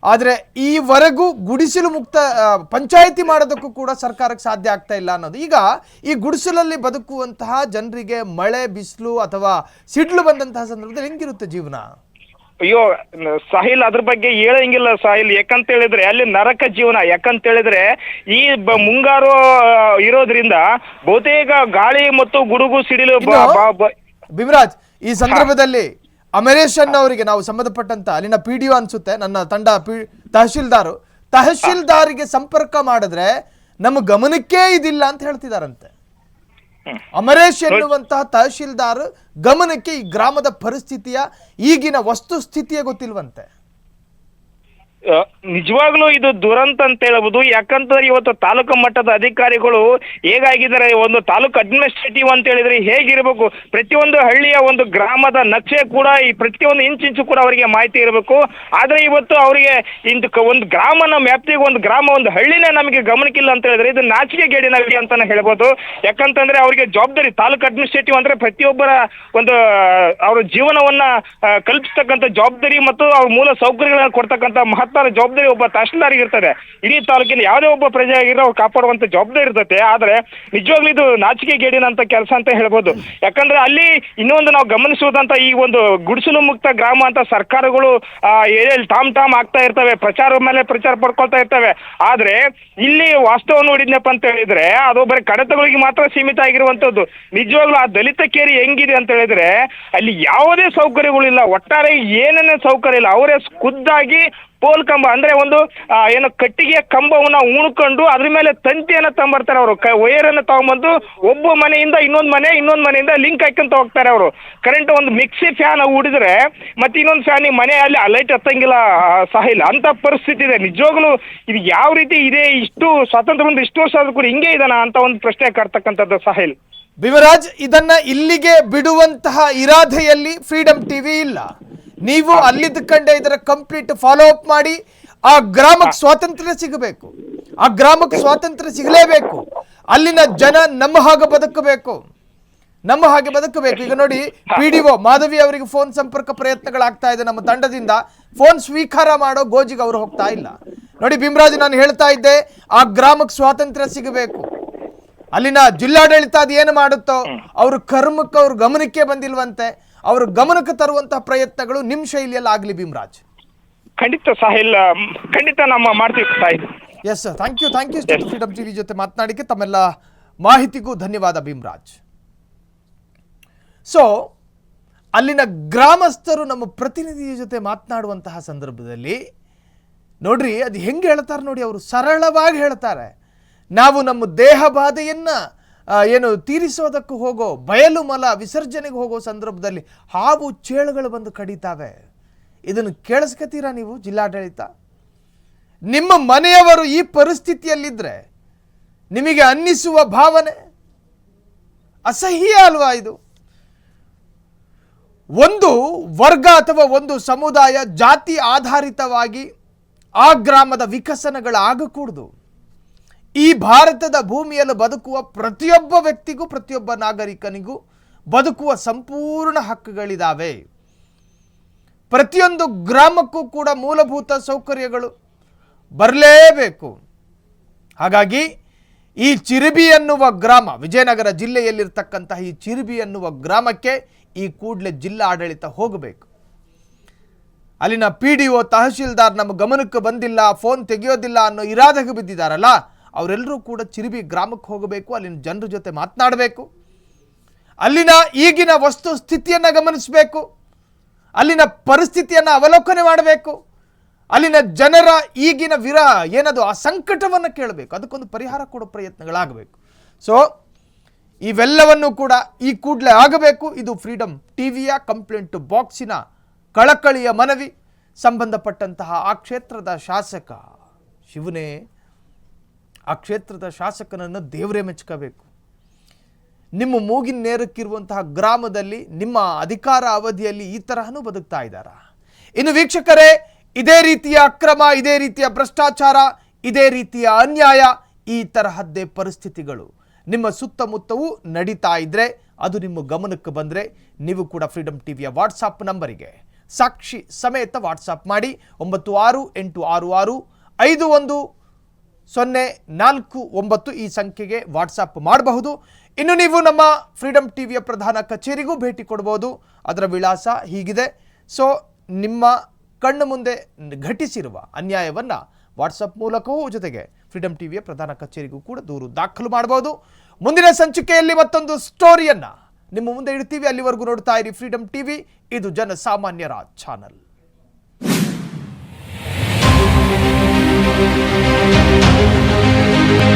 ಆದರೆ ಈವರೆಗೂ ಗುಡಿಸಲು ಮುಕ್ತ ಪಂಚಾಯಿತಿ ಮಾಡೋದಕ್ಕೂ ಕೂಡ ಸರ್ಕಾರಕ್ಕೆ ಸಾಧ್ಯ ಆಗ್ತಾ ಇಲ್ಲ ಅನ್ನೋದು. ಈಗ ಈ ಗುಡಿಸಲಲ್ಲಿ ಬದುಕುವಂತಹ ಜನರಿಗೆ ಮಳೆ, ಬಿಸಿಲು ಅಥವಾ ಸಿಡ್ಲು ಬಂದಂತಹ ಸಂದರ್ಭದಲ್ಲಿ ಹೆಂಗಿರುತ್ತೆ ಜೀವನ? ಅಯ್ಯೋ ಸಾಹಿಲ್, ಅದ್ರ ಬಗ್ಗೆ ಹೇಳಂಗಿಲ್ಲ ಸಾಹಿಲ್. ಯಾಕಂತ ಹೇಳಿದ್ರೆ ಅಲ್ಲಿ ನರಕ ಜೀವನ. ಯಾಕಂತ ಹೇಳಿದ್ರೆ ಈ ಮುಂಗಾರು ಇರೋದ್ರಿಂದ ಬಹುತೇಕ ಗಾಳಿ ಮತ್ತು ಗುಡುಗು ಸಿಡಿಲು. ಭೀಮರಾಜ್, ಈ ಸಂದರ್ಭದಲ್ಲಿ ಅಮರೇಶನ್ ಅವರಿಗೆ ನಾವು ಸಂಬಂಧಪಟ್ಟಂತ ಅಲ್ಲಿನ PDO ಅನ್ಸುತ್ತೆ, ನನ್ನ ತಂಡ ತಹಶೀಲ್ದಾರಿಗೆ ಸಂಪರ್ಕ ಮಾಡಿದ್ರೆ ನಮ್ಮ ಗಮನಕ್ಕೇ ಇದಿಲ್ಲ ಅಂತ ಹೇಳ್ತಿದಾರಂತೆ. ಅಮರೇಶ್ ಎನ್ನುವಂತಹ ತಹಶೀಲ್ದಾರ್ ಗಮನಕ್ಕೆ ಈ ಗ್ರಾಮದ ಪರಿಸ್ಥಿತಿಯ ಈಗಿನ ವಸ್ತುಸ್ಥಿತಿಯೇ ಗೊತ್ತಿಲ್ವಂತೆ. ನಿಜವಾಗ್ಲೂ ಇದು ದುರಂತ ಅಂತ ಹೇಳ್ಬೋದು. ಯಾಕಂತಂದ್ರೆ ಇವತ್ತು ತಾಲೂಕು ಮಟ್ಟದ ಅಧಿಕಾರಿಗಳು ಹೇಗಾಗಿದ್ದಾರೆ, ಒಂದು ತಾಲೂಕು ಅಡ್ಮಿನಿಸ್ಟ್ರೇಟಿವ್ ಅಂತ ಹೇಳಿದ್ರೆ ಹೇಗಿರಬೇಕು, ಪ್ರತಿಯೊಂದು ಹಳ್ಳಿಯ ಒಂದು ಗ್ರಾಮದ ನಕ್ಷೆ ಕೂಡ ಈ ಪ್ರತಿಯೊಂದು ಇಂಚು ಕೂಡ ಅವರಿಗೆ ಮಾಹಿತಿ ಇರಬೇಕು. ಆದ್ರೆ ಇವತ್ತು ಅವರಿಗೆ ಒಂದು ಗ್ರಾಮನ ವ್ಯಾಪ್ತಿಗೆ ಒಂದು ಗ್ರಾಮ, ಒಂದು ಹಳ್ಳಿನೇ ನಮಗೆ ಗಮನಕ್ಕಿಲ್ಲ ಅಂತ ಹೇಳಿದ್ರೆ ಇದು ನಾಚಿಕೆ ಗೇಡಿನ ವಿಷಯ ಅಂತಾನೆ ಹೇಳ್ಬೋದು. ಯಾಕಂತಂದ್ರೆ ಅವರಿಗೆ ಜವಾಬ್ದಾರಿ, ತಾಲೂಕು ಅಡ್ಮಿನಿಸ್ಟ್ರೇಟಿವ್ ಅಂದ್ರೆ ಪ್ರತಿಯೊಬ್ಬರ ಒಂದು ಅವರ ಜೀವನವನ್ನ ಕಲ್ಪಿಸ್ತಕ್ಕಂಥ ಜವಾಬ್ದಾರಿ ಮತ್ತು ಅವ್ರ ಮೂಲ ಸೌಕರ್ಯಗಳನ್ನ ಕೊಡ್ತಕ್ಕಂಥ ಮಹತ್ವದ ಜವಾಬ್ದಾರಿ ಒಬ್ಬ ತಹಶೀಲ್ದಾರ್ಗೆ ಇರ್ತದೆ. ಇಡೀ ತಾಲೂಕಿನ ಯಾವುದೇ ಒಬ್ಬ ಪ್ರಜೆ ಆಗಿರೋ ಅವ್ರು ಕಾಪಾಡುವಂತ ಜವಾಬ್ದಾರಿ ಇರ್ತದೆ. ಆದ್ರೆ ನಿಜವಾಗ್ಲೂ ಇದು ನಾಚಿಕೆ ಗೇಡಿನಂತ ಕೆಲಸ ಅಂತ ಹೇಳ್ಬೋದು. ಯಾಕಂದ್ರೆ ಅಲ್ಲಿ ಇನ್ನೊಂದು ನಾವು ಗಮನಿಸುವುದಂತ ಈ ಒಂದು ಗುಡಿಸಲು ಮುಕ್ತ ಗ್ರಾಮ ಅಂತ ಸರ್ಕಾರಗಳು ಟಾಮ್ ಆಗ್ತಾ ಇರ್ತವೆ, ಪ್ರಚಾರ ಮೇಲೆ ಪ್ರಚಾರ ಪಡ್ಕೊಳ್ತಾ ಇರ್ತವೆ. ಆದ್ರೆ ಇಲ್ಲಿ ವಾಸ್ತವ ನೋಡಿದ್ನಪ್ಪ ಅಂತ ಹೇಳಿದ್ರೆ ಅದು ಬರೀ ಕಡತಗಳಿಗೆ ಮಾತ್ರ ಸೀಮಿತ ಆಗಿರುವಂತದ್ದು. ನಿಜವಾಗ್ಲೂ ಆ ದಲಿತ ಕೇರಿ ಹೆಂಗಿದೆ ಅಂತ ಹೇಳಿದ್ರೆ ಅಲ್ಲಿ ಯಾವುದೇ ಸೌಕರ್ಯಗಳಿಲ್ಲ, ಒಟ್ಟಾರೆ ಏನೇನೇ ಸೌಕರ್ಯ ಇಲ್ಲ. ಅವರೇ ಖುದ್ದಾಗಿ ಪೋಲ್ ಕಂಬ ಅಂದ್ರೆ ಒಂದು ಏನು ಕಟ್ಟಿಗೆಯ ಕಂಬವನ್ನ ಉಣ್ಕೊಂಡು ಅದ್ರ ಮೇಲೆ ತಂತಿಯನ್ನ ತಗೊಂಬರ್ತಾರೆ. ಅವರು ವೈರನ್ನ ತಗೊಂಬಂದು ಒಬ್ಬ ಮನೆಯಿಂದ ಇನ್ನೊಂದು ಮನೆಯಿಂದ ಲಿಂಕ್ ಹಾಕೊಂತ ಹೋಗ್ತಾರೆ. ಅವರು ಕರೆಂಟ್ ಒಂದು ಮಿಕ್ಸಿ ಫ್ಯಾನ್ ಉಡಿದ್ರೆ ಮತ್ತೆ ಇನ್ನೊಂದು ಫ್ಯಾನ್ ಮನೆಯಲ್ಲಿ ಲೈಟ್ ಹತ್ತಂಗಿಲ್ಲ ಸಾಹಿಲ್, ಅಂತ ಪರಿಸ್ಥಿತಿ ಇದೆ. ನಿಜವಾಗ್ಲೂ ಇದು ಯಾವ ರೀತಿ ಇದೆ? ಇಷ್ಟು ಸ್ವಾತಂತ್ರ್ಯ ಬಂದು ಇಷ್ಟು ವರ್ಷ ಆದ್ರೂ ಕೂಡ ಹಿಂಗೆ ಇದಾನ ಅಂತ ಒಂದು ಪ್ರಶ್ನೆ ಕಾಡ್ತಕ್ಕಂಥದ್ದು ಸಾಹಿಲ್. ಭೀಮರಾಜ್, ಇದನ್ನ ಇಲ್ಲಿಗೆ ಬಿಡುವಂತಹ ಇರಾದೆಯಲ್ಲಿ ಫ್ರೀಡಮ್ ಟಿವಿ ಇಲ್ಲ. ನೀವು ಅಲ್ಲಿದ್ದ ಕಂಡೆ ಇದರ ಕಂಪ್ಲೀಟ್ ಫಾಲೋ ಅಪ್ ಮಾಡಿ ಆ ಗ್ರಾಮಕ್ಕೆ ಸ್ವಾತಂತ್ರ್ಯ ಸಿಗಬೇಕು. ಆ ಗ್ರಾಮಕ್ಕೆ ಸ್ವಾತಂತ್ರ್ಯ ಸಿಗಲೇಬೇಕು. ಅಲ್ಲಿನ ಜನ ನಮ್ಮ ಹಾಗೆ ಬದುಕಬೇಕು. ಈಗ ನೋಡಿ, PDO ಮಾಧವಿ ಅವರಿಗೆ ಫೋನ್ ಸಂಪರ್ಕ ಪ್ರಯತ್ನಗಳಾಗ್ತಾ ಇದೆ ನಮ್ಮ ತಂಡದಿಂದ. ಫೋನ್ ಸ್ವೀಕಾರ ಮಾಡೋ ಗೋಜಿಗೆ ಅವರು ಹೋಗ್ತಾ ಇಲ್ಲ. ನೋಡಿ ಭೀಮರಾಜ್, ನಾನು ಹೇಳ್ತಾ ಇದ್ದೆ ಆ ಗ್ರಾಮಕ್ಕೆ ಸ್ವಾತಂತ್ರ್ಯ ಸಿಗಬೇಕು. ಅಲ್ಲಿನ ಜಿಲ್ಲಾಡಳಿತ ಅದು ಏನು ಮಾಡುತ್ತೋ ಅವ್ರ ಕರ್ಮಕ್ಕೆ ಅವ್ರ ಗಮನಕ್ಕೆ ಬಂದಿಲ್ವಂತೆ. ಅವರು ಗಮನಕ್ಕೆ ತರುವಂತಹ ಪ್ರಯತ್ನಗಳು ನಿಮ್ಮ ಶೈಲಿಯಲ್ಲಿ ಆಗಲಿ ಭೀಮರಾಜ್. ಖಂಡಿತ ಸಾಹಿಲ್, ಖಂಡಿತ ನಮ್ಮ ಮಾಡ್ತೀವಿ Sahil. Yes sir, thank you Freedom TV ಜೊತೆ ಮಾತನಾಡಿಕೆ ತಮ್ಮೆಲ್ಲ ಮಾಹಿತಿಗೂ ಧನ್ಯವಾದ ಭೀಮರಾಜ್. ಸೊ ಅಲ್ಲಿನ ಗ್ರಾಮಸ್ಥರು ನಮ್ಮ ಪ್ರತಿನಿಧಿಯ ಜೊತೆ ಮಾತನಾಡುವಂತಹ ಸಂದರ್ಭದಲ್ಲಿ ನೋಡ್ರಿ ಅದು ಹೆಂಗೆ ಹೇಳ್ತಾರೆ ನೋಡಿ, ಅವರು ಸರಳವಾಗಿ ಹೇಳ್ತಾರೆ. ನಾವು ನಮ್ಮ ದೇಹ ಬಾಧೆಯನ್ನು ತೀರಿಸೋದಕ್ಕೆ ಹೋಗೋ ಬಯಲು ಮಲ ವಿಸರ್ಜನೆಗೆ ಹೋಗೋ ಸಂದರ್ಭದಲ್ಲಿ ಹಾವು ಚೇಳುಗಳು ಬಂದು ಕಡಿತಾವೆ. ಇದನ್ನು ಕೇಳಿಸ್ಕೊತೀರಾ ನೀವು ಜಿಲ್ಲಾಡಳಿತ? ನಿಮ್ಮ ಮನೆಯವರು ಈ ಪರಿಸ್ಥಿತಿಯಲ್ಲಿದ್ದರೆ ನಿಮಗೆ ಅನ್ನಿಸುವ ಭಾವನೆ ಅಸಹ್ಯ ಅಲ್ವಾ? ಇದು ಒಂದು ವರ್ಗ ಅಥವಾ ಒಂದು ಸಮುದಾಯ ಜಾತಿ ಆಧಾರಿತವಾಗಿ ಆ ಗ್ರಾಮದ ವಿಕಸನಗಳಾಗಕೂಡದು. ಈ ಭಾರತದ ಭೂಮಿಯಲ್ಲಿ ಬದುಕುವ ಪ್ರತಿಯೊಬ್ಬ ವ್ಯಕ್ತಿಗೂ ಪ್ರತಿಯೊಬ್ಬ ನಾಗರಿಕನಿಗೂ ಬದುಕುವ ಸಂಪೂರ್ಣ ಹಕ್ಕುಗಳಿದ್ದಾವೆ. ಪ್ರತಿಯೊಂದು ಗ್ರಾಮಕ್ಕೂ ಕೂಡ ಮೂಲಭೂತ ಸೌಕರ್ಯಗಳು ಬರಲೇಬೇಕು. ಹಾಗಾಗಿ ಈ ಚಿರಿಬಿ ಅನ್ನುವ ಗ್ರಾಮ, ವಿಜಯನಗರ ಜಿಲ್ಲೆಯಲ್ಲಿರ್ತಕ್ಕಂತಹ ಈ ಚಿರಿಬಿ ಅನ್ನುವ ಗ್ರಾಮಕ್ಕೆ ಈ ಕೂಡಲೇ ಜಿಲ್ಲಾ ಆಡಳಿತ ಹೋಗಬೇಕು. ಅಲ್ಲಿನ PDO ತಹಶೀಲ್ದಾರ್ ನಮ್ಮ ಗಮನಕ್ಕೆ ಬಂದಿಲ್ಲ, ಫೋನ್ ತೆಗೆಯೋದಿಲ್ಲ ಅನ್ನೋ ಇರಾದೆಗೆ ಬಿದ್ದಿದ್ದಾರಲ್ಲ, ಅವರೆಲ್ಲರೂ ಕೂಡ ಚಿರಿಬಿ ಗ್ರಾಮಕ್ಕೆ ಹೋಗಬೇಕು, ಅಲ್ಲಿನ ಜನರ ಜೊತೆ ಮಾತನಾಡಬೇಕು, ಅಲ್ಲಿನ ಈಗಿನ ವಸ್ತು ಸ್ಥಿತಿಯನ್ನು ಗಮನಿಸಬೇಕು, ಅಲ್ಲಿನ ಪರಿಸ್ಥಿತಿಯನ್ನು ಅವಲೋಕನೆ ಮಾಡಬೇಕು, ಅಲ್ಲಿನ ಜನರ ಈಗಿನ ಏನದು ಆ ಸಂಕಟವನ್ನು ಕೇಳಬೇಕು, ಅದಕ್ಕೊಂದು ಪರಿಹಾರ ಕೊಡೋ ಪ್ರಯತ್ನಗಳಾಗಬೇಕು. ಸೊ ಇವೆಲ್ಲವನ್ನು ಕೂಡ ಈ ಕೂಡಲೇ ಆಗಬೇಕು. ಇದು ಫ್ರೀಡಮ್ ಟಿವಿಯ ಕಂಪ್ಲೇಂಟ್ ಬಾಕ್ಸಿನ ಕಳಕಳಿಯ ಮನವಿ. ಸಂಬಂಧಪಟ್ಟಂತಹ ಆ ಕ್ಷೇತ್ರದ ಶಾಸಕ ಶಿವನೇ, ಆ ಕ್ಷೇತ್ರದ ಶಾಸಕನನ್ನು ದೇವರೇ ಮೆಚ್ಕೋಬೇಕು. ನಿಮ್ಮ ಮೂಗಿನ ನೇರಕ್ಕಿರುವಂತಹ ಗ್ರಾಮದಲ್ಲಿ ನಿಮ್ಮ ಅಧಿಕಾರ ಅವಧಿಯಲ್ಲಿ ಈ ತರಹನೂ ಬದುಕ್ತಾ ಇದ್ದಾರಾ? ಇನ್ನು ವೀಕ್ಷಕರೇ, ಇದೇ ರೀತಿಯ ಅಕ್ರಮ, ಇದೇ ರೀತಿಯ ಭ್ರಷ್ಟಾಚಾರ, ಇದೇ ರೀತಿಯ ಅನ್ಯಾಯ, ಈ ತರಹದ್ದೇ ಪರಿಸ್ಥಿತಿಗಳು ನಿಮ್ಮ ಸುತ್ತಮುತ್ತವೂ ನಡೀತಾ ಇದ್ರೆ, ಅದು ನಿಮ್ಮ ಗಮನಕ್ಕೆ ಬಂದರೆ ನೀವು ಕೂಡ ಫ್ರೀಡಮ್ ಟಿವಿಯ ವಾಟ್ಸಾಪ್ ನಂಬರಿಗೆ ಸಾಕ್ಷಿ ಸಮೇತ ವಾಟ್ಸಾಪ್ ಮಾಡಿ 9686510149 ಈ ಸಂಖ್ಯೆಗೆ ವಾಟ್ಸಾಪ್ ಮಾಡಬಹುದು. ಇನ್ನು ನೀವು ನಮ್ಮ ಫ್ರೀಡಮ್ ಟಿವಿಯ ಪ್ರಧಾನ ಕಚೇರಿಗೂ ಭೇಟಿ ಕೊಡಬಹುದು. ಅದರ ವಿಳಾಸ ಹೀಗಿದೆ. ಸೊ ನಿಮ್ಮ ಕಣ್ಣು ಮುಂದೆ ಘಟಿಸಿರುವ ಅನ್ಯಾಯವನ್ನು ವಾಟ್ಸಪ್ ಮೂಲಕವೂ ಜೊತೆಗೆ ಫ್ರೀಡಮ್ ಟಿವಿಯ ಪ್ರಧಾನ ಕಚೇರಿಗೂ ಕೂಡ ದೂರು ದಾಖಲು ಮಾಡಬಹುದು. ಮುಂದಿನ ಸಂಚಿಕೆಯಲ್ಲಿ ಮತ್ತೊಂದು ಸ್ಟೋರಿಯನ್ನು ನಿಮ್ಮ ಮುಂದೆ ಇಡ್ತೀವಿ. ಅಲ್ಲಿವರೆಗೂ ನೋಡ್ತಾ ಇರಿ ಫ್ರೀಡಮ್ ಟಿವಿ. ಇದು ಜನಸಾಮಾನ್ಯರ ಚಾನಲ್.